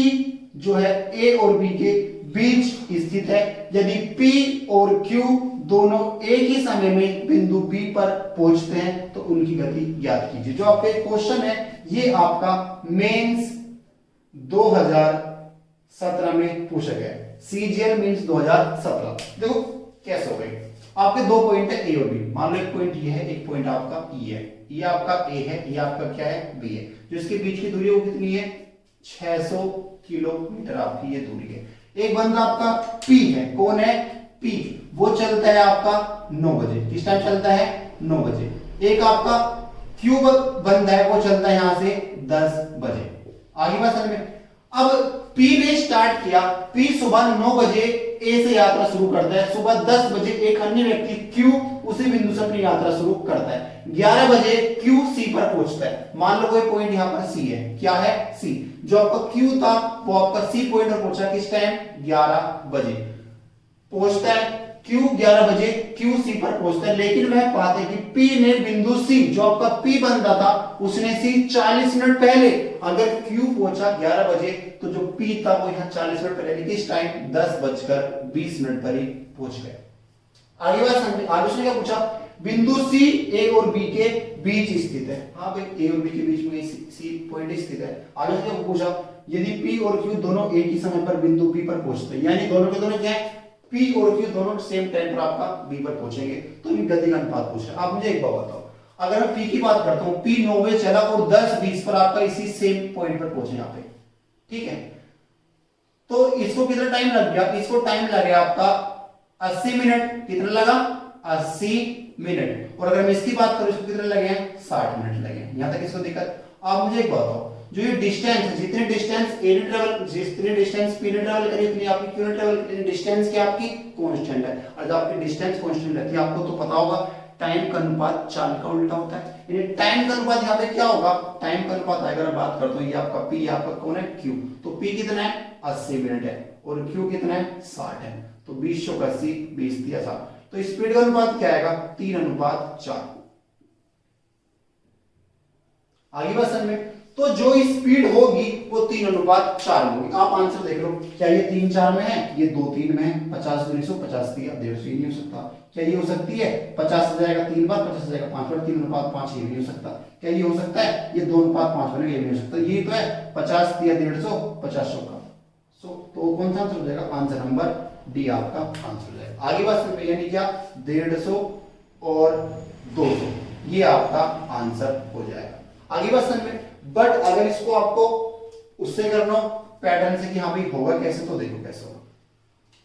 जो है ए और बी के बीच स्थित है। यदि पी और क्यू दोनों एक ही समय में बिंदु बी पर पहुंचते हैं तो उनकी गति ज्ञात कीजिए। जो आपका क्वेश्चन है ये आपका मेंस 2017 में पूछा गया है। CGL mains 2017। देखो कैसे हो गई, आपके 2 पॉइंट है ए और बी। मान लो एक पॉइंट ये है, एक पॉइंट आपका ई है। ये आपका ए है, ये आपका क्या है? बी है। जो इसके बीच की दूरी वो कितनी है? 600 किलोमीटर आपकी ये दूरी है। एक बंदा आपका पी है। कौन है? पी। वो चलता है आपका 9 बजे। किस टाइम चलता है? 9 बजे। एक आपका क्यू बंदा है, वो चलता है यहां से 10 बजे। आगे बात समझ में। अब पी ने स्टार्ट किया, पी सुबह 9 बजे ए से यात्रा शुरू करता है। सुबह 10 बजे एक अन्य व्यक्ति क्यू उसी बिंदु से अपनी यात्रा शुरू करता है। 11 बजे क्यू सी पर पहुंचता है। मान लो कोई पॉइंट यहां पर सी है। क्या है? सी। जो आपका क्यू था वो आपका सी पॉइंट पर पहुंचा किस टाइम? 11 बजे पहुंचता है। क्यू 11 बजे क्यू सी पर पहुंचता है, लेकिन वह पाते कि पी ने बिंदु सी, जो आपका पी बनता था, उसने सी 40 मिनट पहले। अगर क्यू पहुंचा 11 बजे तो जो पी था वो यहां 40 मिनट पहले, किस टाइम? 10:20 पर ही पहुंच गए। आगे बात समझिए। आगे उसने क्या पूछा? बिंदु सी ए और बी के बीच स्थित है। हाँ भाई, ए और बी के बीच में सी पॉइंट स्थित है। आगे उसने क्या पूछा? यदि पी और क्यू दोनों एक ही समय पर बिंदु पी पर पहुंचते हैं, यानी दोनों के दोनों क्या है? पी और क्यू दोनों सेम टाइम पर आपका बी पर पहुंचेंगे, तो इनकी गति का अनुपात पूछ रहा है। आप मुझे एक बात बताओ, अगर मैं पी की बात करता हूं, पी 9 बजे चला और 10:20 पर आपका इसी सेम पॉइंट पर पहुंचे यहां पे, ठीक है, तो इसको कितना टाइम लग गया? इसको टाइम लग गया आपका 80 मिनट। कितना लगा? 80 मिनट। और अगर मैं इसकी बात करूं, इसको कितने लगे हैं? 60 मिनट लगे। यहां तक इसको दिक्कत? आप मुझे एक बात बताओ, जो ये डिस्टेंस है, जितने डिस्टेंस ए ने ट्रेवल, जितने डिस्टेंस पी ने ट्रेवल करी, उतनी आपकी क्यू ने ट्रेवल करी। डिस्टेंस क्या आपकी? कांस्टेंट है। और जब आपकी डिस्टेंस कांस्टेंट रहती है, आपको तो पता होगा टाइम का अनुपात चाल का उल्टा होता है। यानी टाइम का अनुपात यहाँ पे क्या होगा? टाइम का अनुपात अगर मैं बात करता हूँ, ये आपका पी, आपका कौन है? क्यू। तो पी कितना है? 80 मिनट है। और क्यू कितना है? 60 है। तो 20 × 80, 20 × 60। तो स्पीड का अनुपात क्या आएगा? 3:4। आगे बात समझ में। तो जो स्पीड होगी वो 3:4 में होगी। आप आंसर देख लो, क्या ये 3 4 में है? ये 2 3 में है। 50 × 100 50 दिया, 150 नहीं हो सकता। क्या ये हो सकती है? 50 हो जाएगा 3 बार, 50 हो जाएगा 5 बार, 3:5 ये नहीं हो सकता। क्या ये हो सकता है? ये 2:5 बनेगा, ये नहीं हो सकता। ये तो है 50 दिया 150, 50 का। तो कौन सा आंसर हो जाएगा? आंसर नंबर डी आपका आंसर हो जाएगा। आगे बात समझ में, यानी क्या 150 और 200 ये आपका आंसर हो जाएगा। आगे बात समझ में। बट अगर इसको आपको उससे करना हो पैटर्न से कि हाँ भाई होगा कैसे, तो देखो कैसे होगा।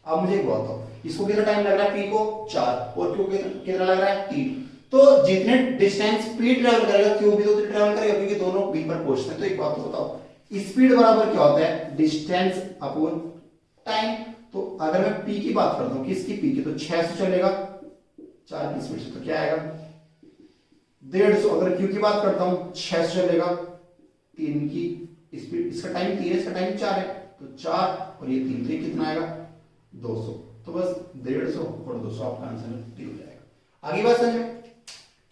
अब मुझे एक बात बताओ, इसको कितना टाइम लग रहा है? पी को 4 और क्यू कितना लग रहा है? 3। तो जितने डिस्टेंस पी ट्रेवल करेगा क्यू भी तो ट्रेवल करेगा, क्योंकि दोनों बी पर पहुंचते हैं। तो एक बात तो बताओ, स्पीड बराबर क्या होता है? Distance upon time. तो अगर मैं पी की बात करता हूं, किसकी पी की, तो 6 से चलेगा 4 की स्पीड से, तो क्या आएगा 150। अगर क्यू की बात करता हूं 6 से चलेगा 3 की स्पीड, इसका टाइम 3 है, इसका टाइम 4 है, तो 4 और ये 3, तो ये कितना आएगा 200। तो बस 150 और 200 आपका आंसर डी हो जाएगा। आगे बात समझ में?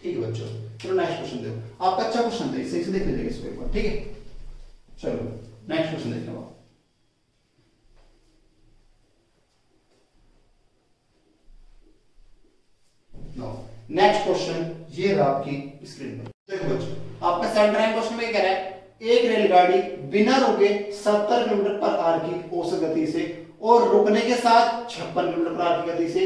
ठीक है बच्चों, चलो नेक्स्ट क्वेश्चन देखो। आपका अच्छा क्वेश्चन था, इसे देख लीजिएगा इसको एक बार, ठीक है। चलो नेक्स्ट क्वेश्चन देख लो आप। नेक्स्ट क्वेश्चन ये रहा आपकी स्क्रीन पर, देखो बच्चों आपका 7 क्वेश्चन में कह रहा है एक रेलगाड़ी बिना रुके 70 किलोमीटर पर आवर की औसत गति से और रुकने के साथ 56 किलोमीटर पर आवर की गति से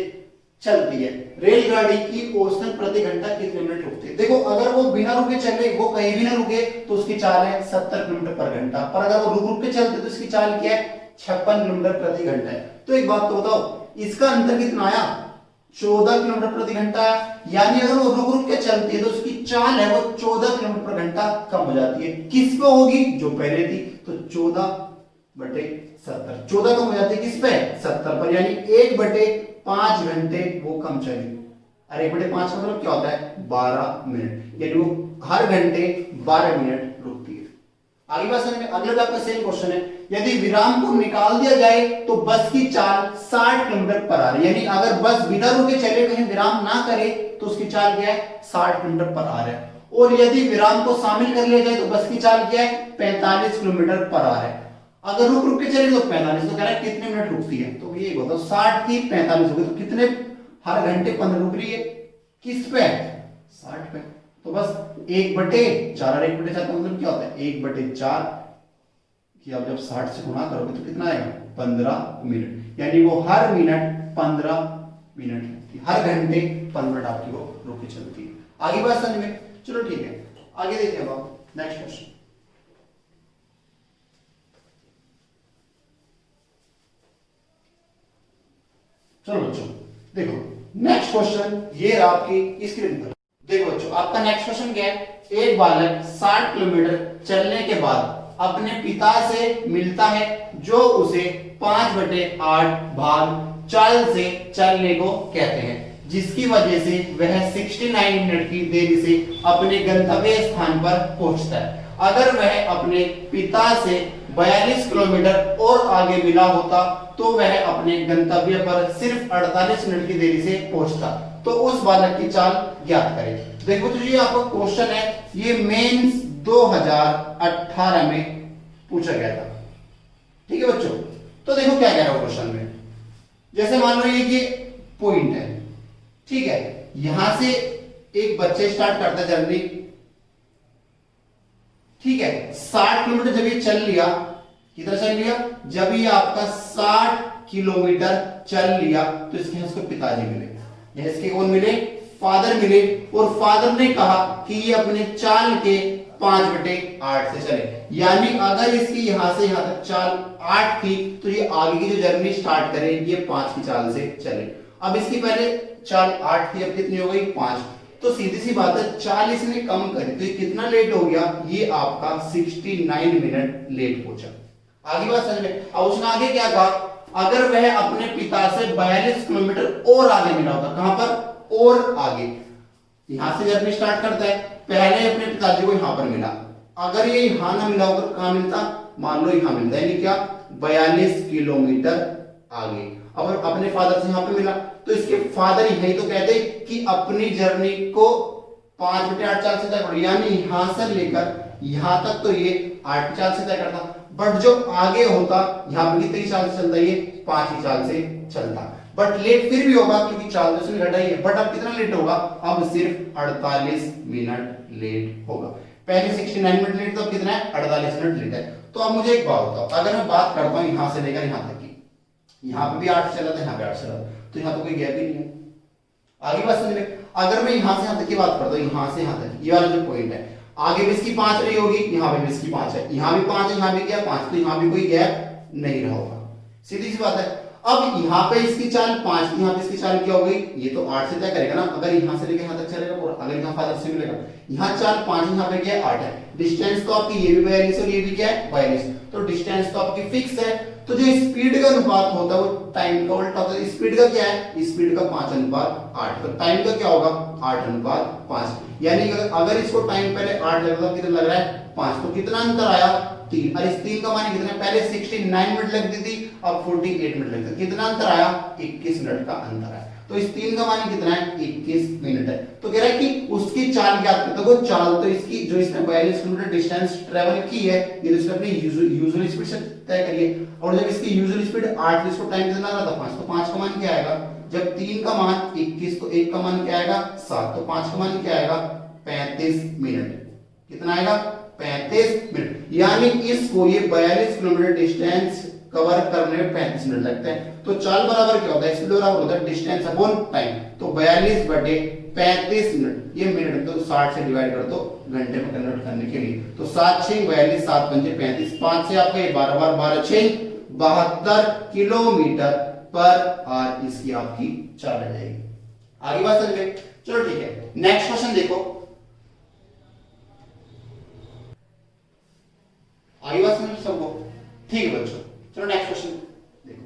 चलती है। रेलगाड़ी की औसतन प्रति घंटा कितने मिनट रुकती है? देखो अगर वो बिना रुके चले, वो कहीं भी ना रुके, तो उसकी चाल है 70 किलोमीटर पर घंटा, पर अगर वो रुक रुक के चलते तो इसकी चाल क्या है 56 किलोमीटर प्रति घंटा है। तो एक बात तो बताओ, इसका अंतर कितना आया 14 किलोमीटर प्रति घंटा, यानी अगर वो रुक रुक के चलती है तो उसकी चाल है वो 14 किलोमीटर प्रति घंटा कम हो जाती है। किस पे होगी? जो पहले थी, तो 14/70, 14 कम हो जाती है किस पे 70 पर, यानी 1/5 घंटे वो कम चली। अरे 1/5 का मतलब क्या होता है 12 मिनट, यानी वो हर घंटे 12 मिनट रुकती है। आगे बात समझ में? अगला आपका सेम क्वेश्चन है, यदि विराम को निकाल दिया जाए तो बस की चाल 60 किलोमीटर पर आवर, यानी अगर बस बिना रुके चले, कहीं विराम ना करे, तो उसकी चाल क्या है 60 किलोमीटर पर आवर है। और यदि विराम को शामिल कर लिया जाए तो बस की चाल क्या है 45 किलोमीटर पर आवर है। अगर रुक रुक के चले तो 45, तो कह रहा है कितने मिनट रुकती है, तो ये बताओ 60 की 45 हो गई, तो कितने हर घंटे 15 रुक रही है, किस पे 60 पे। तो बस 1/4, और 1/4 का मतलब क्या होता है 1/4 कि आप जब 60 से गुणा करोगे तो कितना आएगा 15 मिनट, यानी वो हर मिनट 15 मिनट लगती है, हर घंटे 15 मिनट आपकी वो रुक के चलती है। आगे बात समझ में? चलो ठीक है, आगे देखिए अब आप नेक्स्ट क्वेश्चन। चलो बच्चों देखो नेक्स्ट क्वेश्चन ये रहा आपकी स्क्रीन पर। देखो बच्चों आपका नेक्स्ट क्वेश्चन क्या है, एक बालक 60 किलोमीटर चलने के बाद अपने पिता से मिलता है जो उसे 5/8 भाग चाल से चलने को कहते हैं, जिसकी वजह से वह 69 मिनट की देरी से अपने गंतव्य स्थान पर पहुंचता है। अगर वह अपने पिता से 42 किलोमीटर और आगे मिला होता तो वह अपने गंतव्य पर सिर्फ 48 मिनट की देरी से पहुंचता। तो उस बालक की चाल ज्ञात करें। देखो तो ये आपका क्वेश्चन है, ये मेंस 2018 में पूछा गया था, ठीक है बच्चों। तो देखो क्या कह रहा है क्वेश्चन में, जैसे मान लो ये पॉइंट है, ठीक है, यहां से एक बच्चे स्टार्ट करता है जर्नी, ठीक है, 60 किलोमीटर जब ये चल लिया, कितना चल लिया, जब ये आपका 60 किलोमीटर चल लिया तो इसके उसको पिताजी मिले, इसके कौन मिले, फादर मिले, और फादर ने कहा कि ये अपने चाल के 5/8 से चले, यानी अगर इसकी यहां से यहां तक चाल 8 थी तो ये आगे की जो जर्नी स्टार्ट करे ये 5 की चाल से चले। अब इसकी पहले चाल 8 थी, अब कितनी हो गई 5, तो सीधी सी बात है 40 ने कम करी तो ये कितना लेट हो गया, ये आपका 69 मिनट लेट पहुंचा। आगे बात समझ में? अब उसने आगे क्या कहा, अगर वह अपने पिता से 42 किलोमीटर और आगे मिला होता, कहां पर और आगे, यहां से जर्नी स्टार्ट करता है, पहले अपने पिताजी को यहां पर मिला, अगर ये यहां ना मिला होगा कहां मिलता, मान लो यहां मिलता, यानी क्या 42 किलोमीटर आगे। अब अपने फादर से यहां पे मिला तो इसके फादर यही तो कहते कि अपनी जर्नी को 5/8 चाल से तय करो, यानी यहां से लेकर यहां तक तो ये 8 चाल से तय करता, बट जो आगे होता यहां पर कितनी चाल से चलता, ये 5 की चाल से चलता, बट लेट फिर भी होगा क्योंकि चाल तो उसने घटाई है, बट अब कितना लेट होगा, अब सिर्फ 48 मिनट लेट होगा। पहले 69 मिनट लेट, तो कितना है 48 मिनट लेट है। तो अब मुझे एक बात बताओ, अगर मैं बात करता हूं यहां से लेकर यहां तक की, यहां पे भी 8 चला था, यहां पे 8 चला, तो यहां तो कोई गैप ही नहीं है। आगे बात समझ में? अगर मैं यहां से यहां तक की बात करता हूं, यहां से यहां तक ये वाला जो पॉइंट है, आगे भी इसकी 5 रही होगी, यहां पे भी इसकी 5 है, यहां भी 5 है, यहां भी क्या 5, तो यहां भी कोई गैप नहीं रहा होगा, सीधी सी बात है। अब यहां पे इसकी चाल 5 थी, यहां पे इसकी चाल क्या हो गई, ये तो 8 से तय करेगा ना, अगर यहां से लेकर यहां तक चलेगा और अगर यहां फादर से मिलेगा, यहां चाल 5, यहां पे क्या है 8 है, डिस्टेंस तो आपकी ये भी 42 और ये भी क्या है 42, तो डिस्टेंस तो आपकी फिक्स है, तो जो स्पीड का अनुपात होता है वो टाइम का उल्टा होता है। स्पीड का क्या है, स्पीड का 5:8, तो टाइम का क्या होगा 8:5। यानी अगर इसको टाइम पहले 8 लग रहा, कितना लग रहा है 5, तो कितना अंतर आया 3। और इस 3 का मान कितना, पहले 69 मिनट लगती थी, अब 48 मिनट लगती है। कितना अंतर आया 21 मिनट का अंतर आया। तो इस 3 का मान कितना है 21 मिनट है। तो कह रहा है कि उसकी चाल क्या है, तो चाल तो इसकी जो इसने 42 किलोमीटर डिस्टेंस ट्रेवल की है, ये तो इसने अपनी यूजुअल स्पीड से तय करी है। और जब इसकी यूजुअल स्पीड 8 थी, इसको टाइम कितना रहा था 5, तो 5 का मान क्या आएगा, जब 3 का मान 21 तो 1 का मान क्या आएगा 7, तो 5 का मान क्या आएगा 35 मिनट। कितना आएगा 35 मिनट। यानी इसको ये 42 किलोमीटर डिस्टेंस कवर करने में 35 मिनट लगते हैं। तो चाल बराबर क्या होता है, स्पीड बराबर होता है डिस्टेंस अपॉन टाइम। तो 42/35 मिनट, ये मिनट तो 60 से डिवाइड कर दो घंटे में कन्वर्ट करने के लिए। तो 7 6 42, 7 5 35, 5 से आपका ये 12 बार 12 6 72 किलोमीटर पर आवर इसकी आपकी चाल आ जाएगी। आगे बात समझ गए, चलो ठीक है। नेक्स्ट क्वेश्चन देखो, आगे बात समझ सबको, ठीक है बच्चों। चलो नेक्स्ट क्वेश्चन देखो,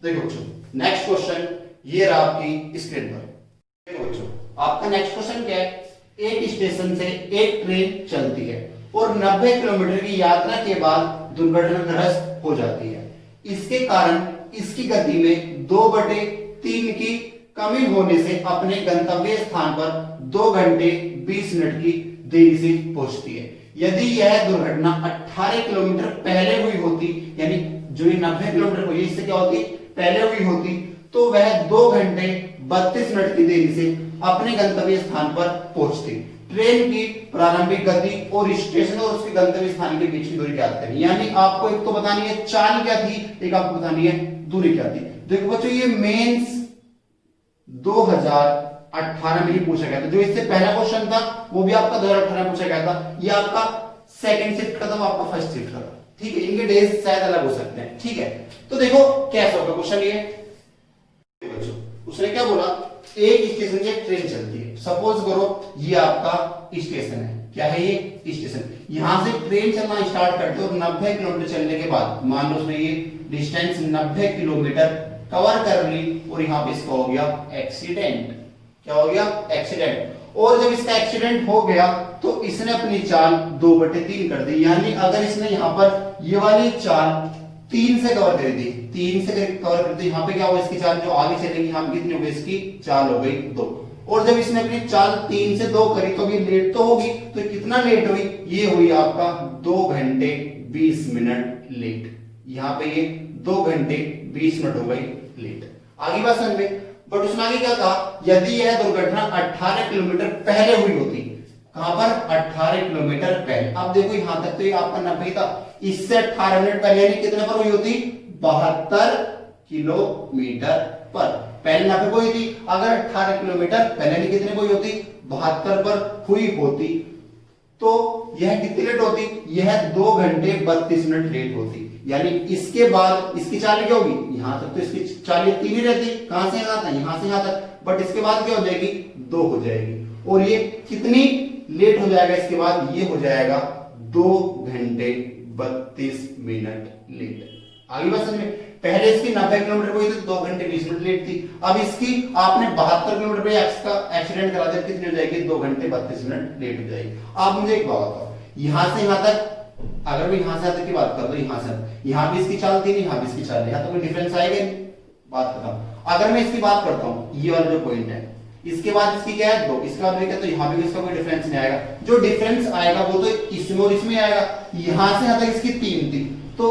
देखो बच्चों नेक्स्ट क्वेश्चन ये रहा आपकी स्क्रीन पर। देखो बच्चों आपका नेक्स्ट क्वेश्चन क्या है, एक स्टेशन से एक ट्रेन चलती है और 90 किलोमीटर की यात्रा के बाद दुर्घटनाग्रस्त हो जाती है। इसके कारण इसकी गति में 2/3 की कमी होने से अपने गंतव्य स्थान पर 2 घंटे 20 मिनट की देरी से पहुंचती है। यदि यह दुर्घटना 18 किलोमीटर पहले हुई होती, यानी जो ये 90 किलोमीटर हुई इससे क्या होती पहले हुई होती, तो वह 2 घंटे 32 मिनट की देरी से अपने गंतव्य स्थान पर पहुंचती। ट्रेन की प्रारंभिक गति और स्टेशन और उसके गंतव्य स्थान के बीच की दूरी ज्ञात करनी। यानी आपको एक तो बतानी है चाल क्या थी, एक आपको बतानी है दूरी क्या थी। देखो बच्चों ये मेंस 2018 में ही पूछा गया था। जो इससे पहला क्वेश्चन था वो भी आपका 2018 में पूछा गया था। ये आपका सेकंड शिफ्ट का था, आपका फर्स्ट शिफ्ट का था। ठीक है, इनके डेज शायद अलग हो सकते हैं। ठीक है, तो देखो कैसा होगा क्वेश्चन ये। बच्चों उसने क्या बोला, एक स्टेशन से ट्रेन चलती है। सपोज करो ये आपका स्टेशन है, क्या है ये स्टेशन। यहां से ट्रेन चलना स्टार्ट करते और 90 किलोमीटर चलने के बाद मान लो उसने ये डिस्टेंस 90 किलोमीटर कवर कर ली और यहां पे इसका हो गया एक्सीडेंट। क्या हो गया एक्सीडेंट। और जब इसका एक्सीडेंट हो गया तो इसने अपनी चाल 2/3 कर दी। यानी अगर इसने यहां पर ये वाली चाल 3 से कवर कर दी, 3 से कवर कर दी, यहां पे क्या हुआ इसकी चाल जो आगे चलेगी यहां पे कितनी हो गई इसकी चाल हो गई 2। और जब इसने अपनी चाल 3 से 2 करी तो ये लेट तो होगी, तो कितना लेट हुई, ये हुई आपका 2 घंटे 20 मिनट लेट। यहां पे ये 2 घंटे 20 मिनट हो गई लेट। आगे बात समझ में। बट उसने आगे क्या कहा, यदि यह दुर्घटना 18 किलोमीटर पहले हुई होती, कहां पर 18 किलोमीटर पहले। अब देखो यहां तक तो ये आपका 90 था, इससे 18 मिनट पहले यानी कितने पर हुई होती 72 किलोमीटर पर। पहले 90 हुई थी, अगर 18 किलोमीटर पहले कितने पर हुई होती 72 पर हुई होती, तो यह कितनी लेट होती, यह 2 घंटे 32 मिनट लेट होती। यानी इसके बाद इसकी चाल क्या होगी, यहां तक तो इसकी चाल 3 ही रहती, कहां से यहां तक, यहां से यहां तक। बट इसके बाद क्या हो जाएगी 2 हो जाएगी। और ये कितनी लेट हो जाएगा इसके बाद, ये हो जाएगा 2 घंटे 32 मिनट लेट। आगे बात समझ में। पहले इसकी 90 किलोमीटर हुई थी 2 घंटे 20 मिनट लेट थी। अब इसकी आपने 72 किलोमीटर पे का एक्सीडेंट करा दिया, कितनी हो जाएगी 2 घंटे 32 मिनट लेट हो जाएगी। आप मुझे एक बात बताओ, यहां से यहां तक अगर मैं यहां से यहां तक की बात कर दो, यहां से यहां भी इसकी चाल थी, यहां भी इसकी चाल है, यहां तो कोई डिफरेंस आएगा नहीं। बात खत्म। अगर मैं इसकी बात करता हूं, ये वाला जो पॉइंट है, इसके बाद इसकी क्या है 2, इसके बाद तो यहां भी इसका कोई डिफरेंस नहीं आएगा। जो डिफरेंस आएगा वो तो इसमें और इसमें आएगा। यहां से यहां तक इसकी 3 थी, तो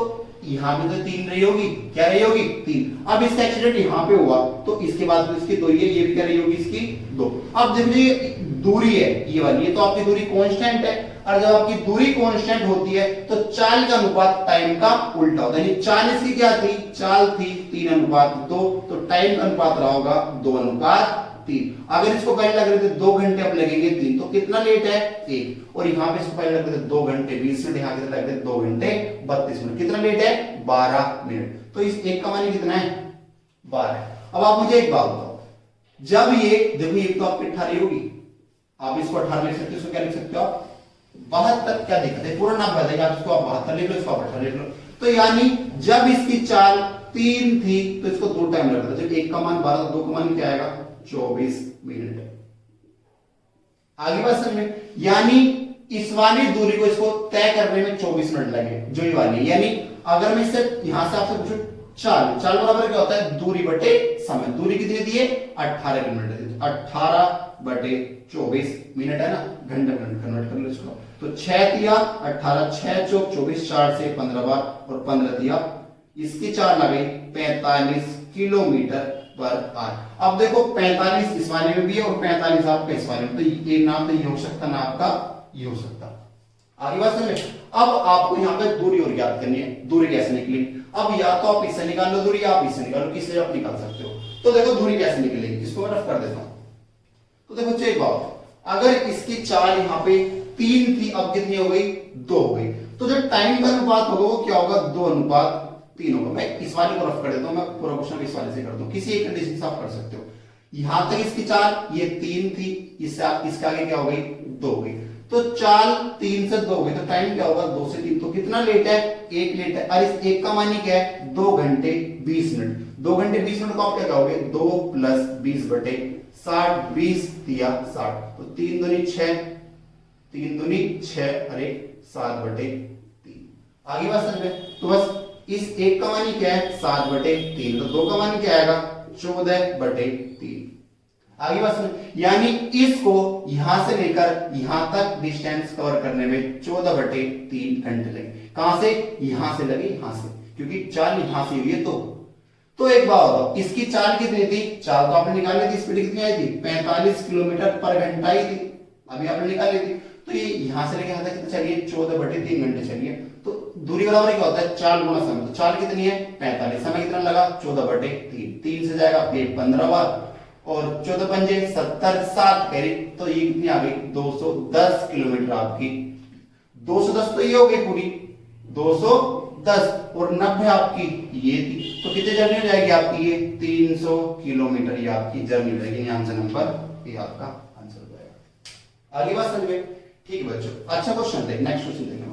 यहां भी तो 3 रही होगी, क्या रही होगी 3। अब इसका एक्सीडेंट यहां पे हुआ तो इसके बाद तो इसकी 2 ही है, ये भी क्या रही होगी इसकी 2। अब जब ये दूरी है ये वाली, ये तो आपकी दूरी कांस्टेंट है, और जब आपकी दूरी कांस्टेंट होती है तो चाल का अनुपात टाइम का उल्टा होता है। यानी चाल इसकी क्या थी, चाल थी 3:2, तो टाइम का अनुपात रहा होगा 2:3। अगर इसको पहले लग रहे थे 2 घंटे, अब लगेंगे 3, तो कितना लेट है 1। और यहां पे इसको पहले लग रहे थे 2 घंटे 20 मिनट, यहां कितने लग रहे थे 2 घंटे 32 मिनट। कितना लेट है 12 मिनट। तो इस एक का मान कितना है 12। अब आप मुझे एक बात बताओ, जब ये देखो एक तो आपकी 18 होगी, आप इसको 18 लिख सकते हो, इसको क्या लिख सकते हो आप 72। क्या दिक्कत है, पूरा नाम बताइए आप, इसको आप 72 लिख लो, इसको आप 18 लिख लो। तो यानी जब इसकी चाल 3 थी तो इसको 2 टाइम लगता था, जब 1 का मान 12 2 का मान क्या आएगा 24 मिनट। आगे बात समझ में, यानी इस वाली दूरी को इसको तय करने में 24 मिनट लगे, जो ये वाली, यानी अगर मैं इससे यहां से आपसे पूछूं चाल, चाल बराबर क्या होता है दूरी बटे समय, दूरी कितनी दी है 18 किलोमीटर, 18 बटे 24 मिनट है ना, घंटे मिनट कन्वर्ट कर लो इसको। तो 6 दिया 18, 6 चौक 24, 4 से 15 बार और 15 दिया, इसकी चाल लगी 45 किलोमीटर पर आवर। अब देखो 45 इस वाले में भी है और 45 आपका इस वाले में, तो ये नाम तो ये हो सकता ना आपका ये हो सकता। आगे बात समझे, अब आपको यहाँ पे दूरी और याद करनी है, दूरी कैसे निकली, अब या तो आप इससे निकाल लो दूरी, आप इससे निकालो, किससे आप निकाल सकते हो। तो देखो दूरी कैसे निकलेगी, इसको मैं रफ कर देता हूं। तो देखो चेक बात, अगर इसकी चाल यहाँ पे 3 थी, अब कितनी हो गई 2 हो गई, तो जो टाइम का अनुपात होगा वो क्या होगा 2:3 होगा। मैं इस वाले को रफ कर देता हूं, मैं पूरा क्वेश्चन इस वाले से कर दूं, किसी एक कंडीशन से आप कर सकते हो। यहां तक इसकी चाल ये 3 थी, इससे इसके आगे क्या हो गई 2 हो गई, तो चाल 3 से 2 हो गई, तो टाइम क्या होगा 2 से 3, तो कितना लेट है 1 लेट है, और इस 1 का मान क्या है 2 घंटे 20 मिनट, 2 घंटे 20 मिनट को आप क्या कहोगे 2 + 20 बटे 60, 20 दिया 60, तो 3 दूनी 6, 3 दूनी 6 अरे 7 बटे 3। आगे बात समझ में, तो बस इस 1 का मान क्या है 7 बटे 3, तो 2 का मान क्या आएगा 14 बटे 3। आगे बात समझ, यानी इसको यहां से लेकर यहां तक डिस्टेंस कवर करने में 14 बटे 3 घंटे लगे। कहां से, यहां से लगे, यहां से, क्योंकि चाल यहां से हुई है। तो एक बात बताओ, इसकी चाल कितनी थी, चाल तो आपने निकाल ली थी, स्पीड कितनी आई थी 45 किलोमीटर पर घंटा ही थी, अभी आपने निकाल ली थी, तो ये यहां से लेके यहां तक कितना चलिए 14 बटे 3 घंटे चलिए। तो दूरी बराबर क्या होता है चाल गुणा समय, तो चाल कितनी है 45, समय कितना लगा 14 बटे 3, 3 से जाएगा 15 बार और 14 पंजे 70, 7 करी, तो ये कितनी आ गई 210 किलोमीटर आपकी, 210 तो ये हो गई पूरी 210 और 90 आपकी ये थी, तो कितने जर्नी हो जाएगी आपकी ये 300 किलोमीटर ये आपकी जर्नी हो जाएगी, आंसर नंबर ये आपका आंसर हो जाएगा। आगे बात समझ में, ठीक है बच्चों, अच्छा क्वेश्चन देख, नेक्स्ट क्वेश्चन देखेंगे।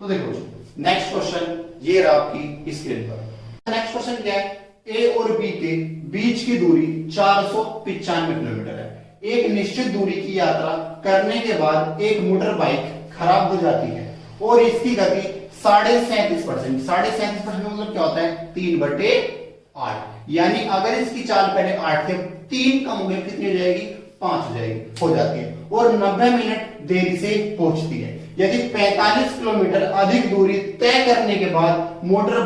तो देखो नेक्स्ट क्वेश्चन ये रहा आपकी स्क्रीन पर। नेक्स्ट क्वेश्चन क्या है, ए और बी के बीच की दूरी 495 किलोमीटर है। एक निश्चित दूरी की यात्रा करने के बाद एक मोटर बाइक खराब हो जाती है और इसकी गति 37.5%, 37.5% मतलब क्या होता है 3/8, यानी अगर इसकी चाल पहले 8 से 3 कम हो गई कितनी हो जाएगी 5 हो जाती है और 90 मिनट देरी से पहुंचती है। यदि 45 किलोमीटर अधिक दूरी तय करने के बाद मोटर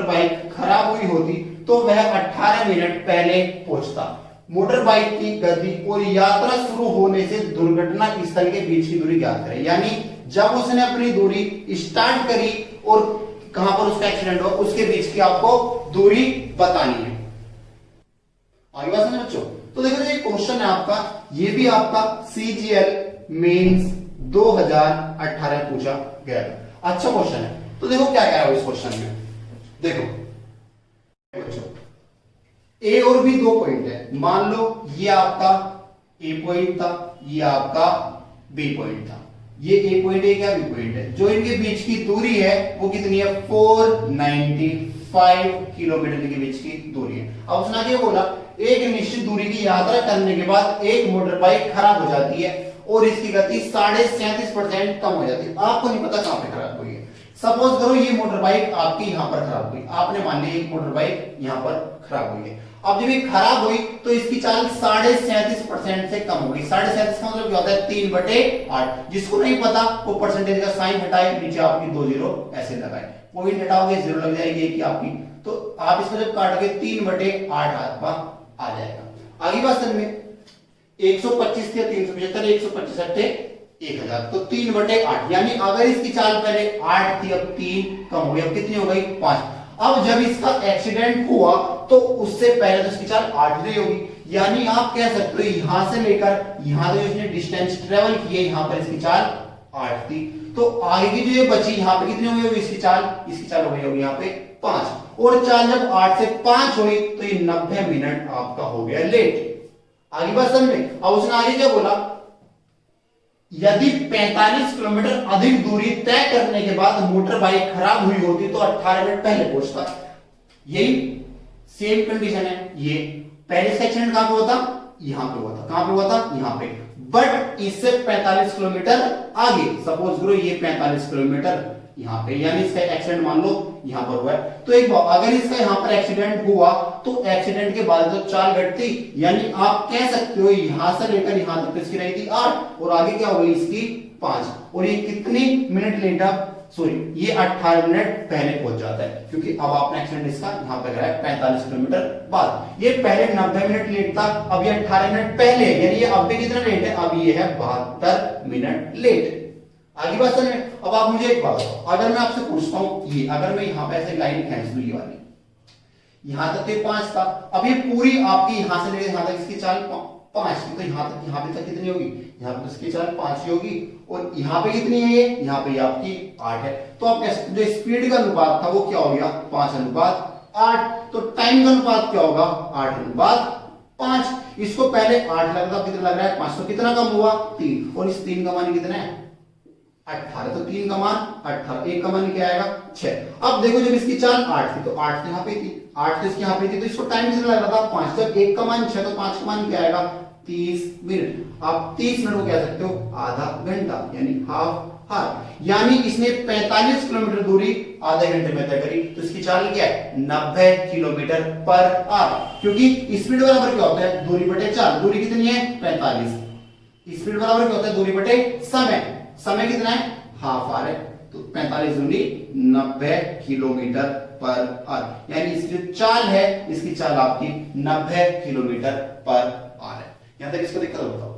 बाइक खराब हुई होती तो वह 18 मिनट पहले पहुंचता। मोटर बाइक की गति और यात्रा शुरू होने से दुर्घटना स्थल के बीच की दूरी ज्ञात करें, यानी जब उसने अपनी दूरी स्टार्ट करी और कहां पर उसका एक्सीडेंट हुआ उसके बीच की आपको दूरी बतानी है। आगे बात समझ बच्चों, तो देखो ये क्वेश्चन है आपका, ये भी आपका CGL मेंस 2018 पूछा गया था, अच्छा क्वेश्चन है। तो देखो क्या कह रहा है इस क्वेश्चन में, देखो बच्चों ए और बी 2 पॉइंट है, मान लो ये आपका ए पॉइंट था, ये आपका बी पॉइंट था, ये ए पॉइंट है क्या बी पॉइंट है, जो इनके बीच की दूरी है वो कितनी है 495 किलोमीटर के बीच की दूरी है। अब उसने क्या बोला, एक निश्चित दूरी की यात्रा करने के बाद एक मोटर बाइक खराब हो जाती है और इसकी गति 37.5% कम हो जाती है। आपको नहीं पता कहां पे खराब हुई है, सपोज करो ये मोटर बाइक आपकी यहां पर खराब हुई, आपने मान लिया एक मोटर बाइक यहां पर खराब हुई है। अब जब ये खराब हुई तो इसकी चाल 37.5% से कम हो गई। 37.5 का मतलब क्या होता है 3/8, जिसको नहीं पता वो परसेंटेज का साइन हटाए, नीचे आपकी 2 जीरो ऐसे लगाए, पॉइंट हटाओगे 0 लग जाएगी एक आपकी, तो आप इसको जब काटोगे 3/8 आपका आ जाएगा। आगे बात समझ में, 125 थी 375, 125 अट्ठे 1000, तो 3/8, यानी अगर इसकी चाल पहले 8 थी अब 3 कम हो गई, अब कितनी हो गई 5। अब जब इसका एक्सीडेंट हुआ तो उससे पहले तो इसकी चाल 8 रही होगी, यानी आप कह सकते हो यहां से लेकर यहां तक इसने डिस्टेंस ट्रेवल की है, यहां पर इसकी चाल 8 थी, तो आगे की जो ये बची यहां पे कितनी हो गई इसकी चाल हो गई होगी यहाँ पे 5, और चाल जब 8 से 5 हुई तो ये 90 मिनट आपका हो गया लेट। आगे बात समझ में। अब उसने आगे क्या बोला, यदि 45 किलोमीटर अधिक दूरी तय करने के बाद मोटर बाइक खराब हुई होती तो 18 मिनट पहले पहुंचता। यही सेम कंडीशन है। ये पहले इसका एक्सीडेंट कहां पे हुआ था, यहां पे हुआ था। कहां पे हुआ था, यहां पे। बट इससे 45 किलोमीटर आगे, सपोज करो ये 45 किलोमीटर यहां पे, यानी इसका एक्सीडेंट मान लो यहां पर हुआ है। तो एक बात, अगर इसका यहां पर एक्सीडेंट हुआ तो एक्सीडेंट के बाद तो चाल घटती, यानी आप कह सकते हो यहां से लेकर यहां तक इसकी रही थी 8 और आगे क्या हो गई इसकी 5, और ये कितनी मिनट लेटर, सॉरी ये 18 मिनट पहले पहुंच जाता है, क्योंकि अब आपने एक्सीडेंट इसका यहां पे करा है 45 किलोमीटर बाद। ये पहले 90 मिनट लेट था, अब ये 18 मिनट पहले, यानी ये अब भी कितना लेट है, अब ये है 72 मिनट लेट। आगे बात समझ में। अब आप मुझे एक बात बताओ, अगर मैं आपसे पूछता हूं ये, अगर मैं यहां पे ऐसे लाइन खींच दूं ये वाली, यहां तक ये 5 था, अब ये पूरी आपकी यहां से लेकर यहां तक इसकी चाल 5 थी, तो यहां पे तक कितनी होगी, यहां पे इसकी चाल 5 ही होगी, और यहां पे कितनी है, ये यहां पे आपकी 8 है। तो आप जो स्पीड का अनुपात था वो क्या हो गया, 5:8। तो टाइम का अनुपात क्या होगा, 8:5। इसको पहले 8 लग रहा था, कितना लग रहा है 5, तो कितना कम हुआ 3, और इस 3 का मान कितना है 18, तो 3 का मान 18, 1 का मान क्या आएगा 6। अब देखो जब इसकी चाल 8 थी तो 8 तो यहाँ पे थी, 8 तो इसकी यहाँ पे थी, तो इसको टाइम कितना लग रहा था 5, जब 1 का मान 6 तो 5 का मान क्या आएगा 30 मिनट। आप 30 मिनट को कह सकते हो आधा घंटा, यानी हाफ हार, यानी इसने 45 किलोमीटर दूरी आधे घंटे में तय करी। तो इसकी चाल क्या है 90 किलोमीटर पर आवर, क्योंकि स्पीड बराबर क्या होता है दूरी बटे चाल, दूरी कितनी है 45, स्पीड बराबर क्या होता है दूरी बटे समय, समय कितना है हाफ आर है, तो 45 दूनी 90 किलोमीटर पर आवर, यानी इसकी जो चाल है इसकी चाल आपकी 90 किलोमीटर पर आवर है। यहां तक इसको दिक्कत बताओ,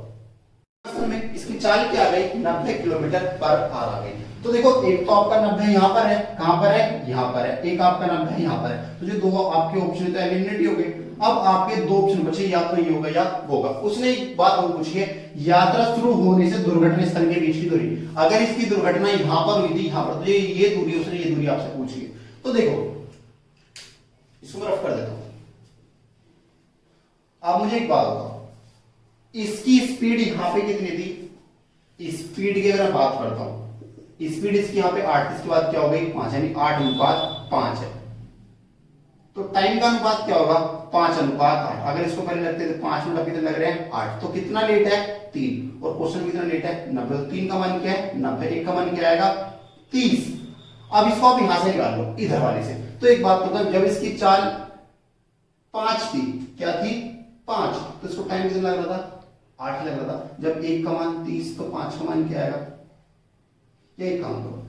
असल में इसकी चाल क्या आ गई 90 किलोमीटर पर आवर आ गई। तो देखो एक तो आपका 90 यहां पर है, कहां पर है यहां पर है, एक आपका 90 यहां पर है, तो जो दो आपके ऑप्शन तो एलिमिनेट हो गए। अब आपके दो ऑप्शन बचे, या तो ये होगा या वो होगा। उसने एक बात और पूछी है, यात्रा शुरू होने से दुर्घटना स्थल के बीच की दूरी, अगर इसकी दुर्घटना यहां पर हुई थी यहां पर, तो ये दूरी, उसने ये दूरी आपसे पूछी है। तो देखो इसको रफ कर देता हूं। अब मुझे एक बात बताओ, इसकी स्पीड यहां पे कितनी थी, स्पीड की अगर मैं बात करता हूं, स्पीड इसकी यहां पे 8, इसके बाद क्या हो गई 5, यानी 8:5 है। तो टाइम का अनुपात क्या होगा 5:8। अगर इसको पहले लगते तो 5 मिनट कितने लग रहे हैं 8, तो कितना लेट है 3, और क्वेश्चन कितना लेट है 90, तो 3 का मान क्या है 90, 1 का मान क्या आएगा 30। अब इसको आप यहां से निकाल लो इधर वाले से। तो एक बात बताओ, जब इसकी चाल 5 थी, क्या थी 5, तो इसको टाइम कितना लग रहा था 8 लग रहा था। जब 1 का मान 30 तो 5 का मान क्या आएगा, ये एक काम करो,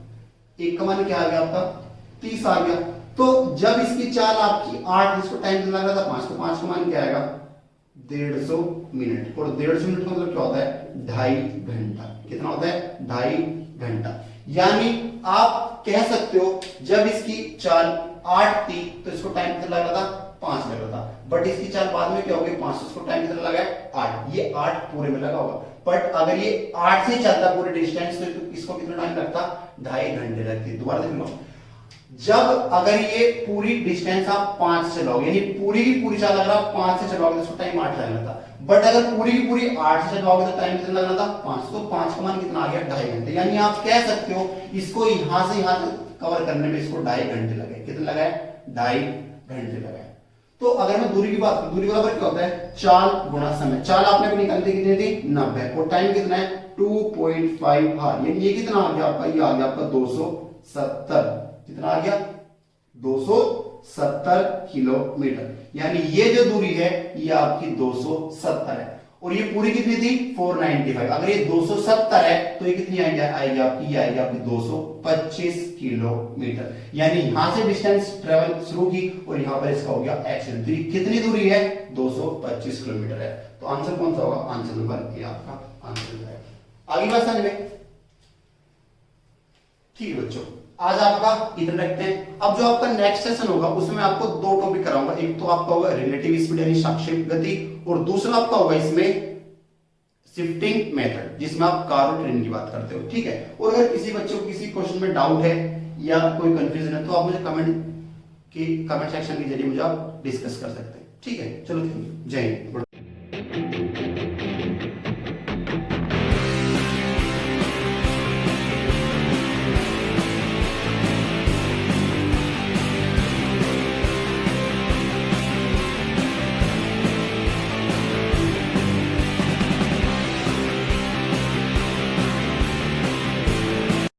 1 का मान क्या आ गया आपका 30 आ गया। तो जब इसकी चाल आपकी 8, इसको टाइम कितना लग रहा था 5, तो 5 का मान क्या आएगा 150 मिनट, और 150 मिनट का मतलब क्या होता है 2.5 घंटा। कितना होता है 2.5 घंटा। यानी आप कह सकते हो जब इसकी चाल 8 थी तो इसको टाइम कितना लग रहा था 5 लग रहा था, बट इसकी चाल बाद में क्या हो गई 5, इसको टाइम कितना लगा है 8, ये 8 पूरे में लगा होगा। बट अगर ये 8 से चलता पूरे डिस्टेंस तो इसको कितना टाइम लगता 2.5 घंटे लगती। दोबारा देख लो, जब अगर ये पूरी डिस्टेंस आप 5 से चलाओगे, यानी पूरी की पूरी चाल अगर आप 5 से चलाओगे तो इसको टाइम 8 लगना था, बट अगर पूरी की पूरी 8 से चलाओगे तो टाइम कितना लगना था 5, तो 5 का मान कितना आ गया 2.5 घंटे। यानी आप कह सकते हो इसको यहां से यहां तक कवर करने में इसको 2.5 घंटे लगे। कितना लगा है 2.5 घंटे लगा है। तो अगर मैं दूरी की बात करूं, दूरी बराबर क्या होता है चाल गुणा समय। चाल आपने को निकालते कितनी थी 90, और टाइम कितना है 2.5 आवर, यानी ये कितना आ गया आपका, ये आ गया आपका 270, कितना आ गया 270 किलोमीटर। यानी ये जो दूरी है ये आपकी 270 है, और ये पूरी कितनी थी 495। अगर ये 270 है तो ये कितनी आएगी आपकी, ये आएगी आपकी 225 किलोमीटर। यानी यहां से डिस्टेंस ट्रेवल शुरू की और यहां पर इसका हो गया एक्सीडेंट। तो कितनी दूरी है 225 किलोमीटर है। तो आंसर कौन सा होगा, आंसर नंबर ए आपका आंसर है। आगे बात समझ में, ठीक है बच्चों, आज आपका इतना रखते हैं। अब जो आपका नेक्स्ट सेशन होगा उसमें आपको दो टॉपिक कराऊंगा, एक तो आपका होगा रिलेटिव स्पीड यानी सापेक्ष गति, और दूसरा आपका होगा इसमें शिफ्टिंग मेथड जिसमें आप कार और ट्रेन की बात करते हो, ठीक है। और अगर किसी बच्चे को किसी क्वेश्चन में डाउट है या कोई कंफ्यूजन है तो आप मुझे कमेंट कि कमेंट सेक्शन के जरिए मुझे आप डिस्कस कर सकते हैं। ठीक है, चलो थैंक यू, जय हिंद।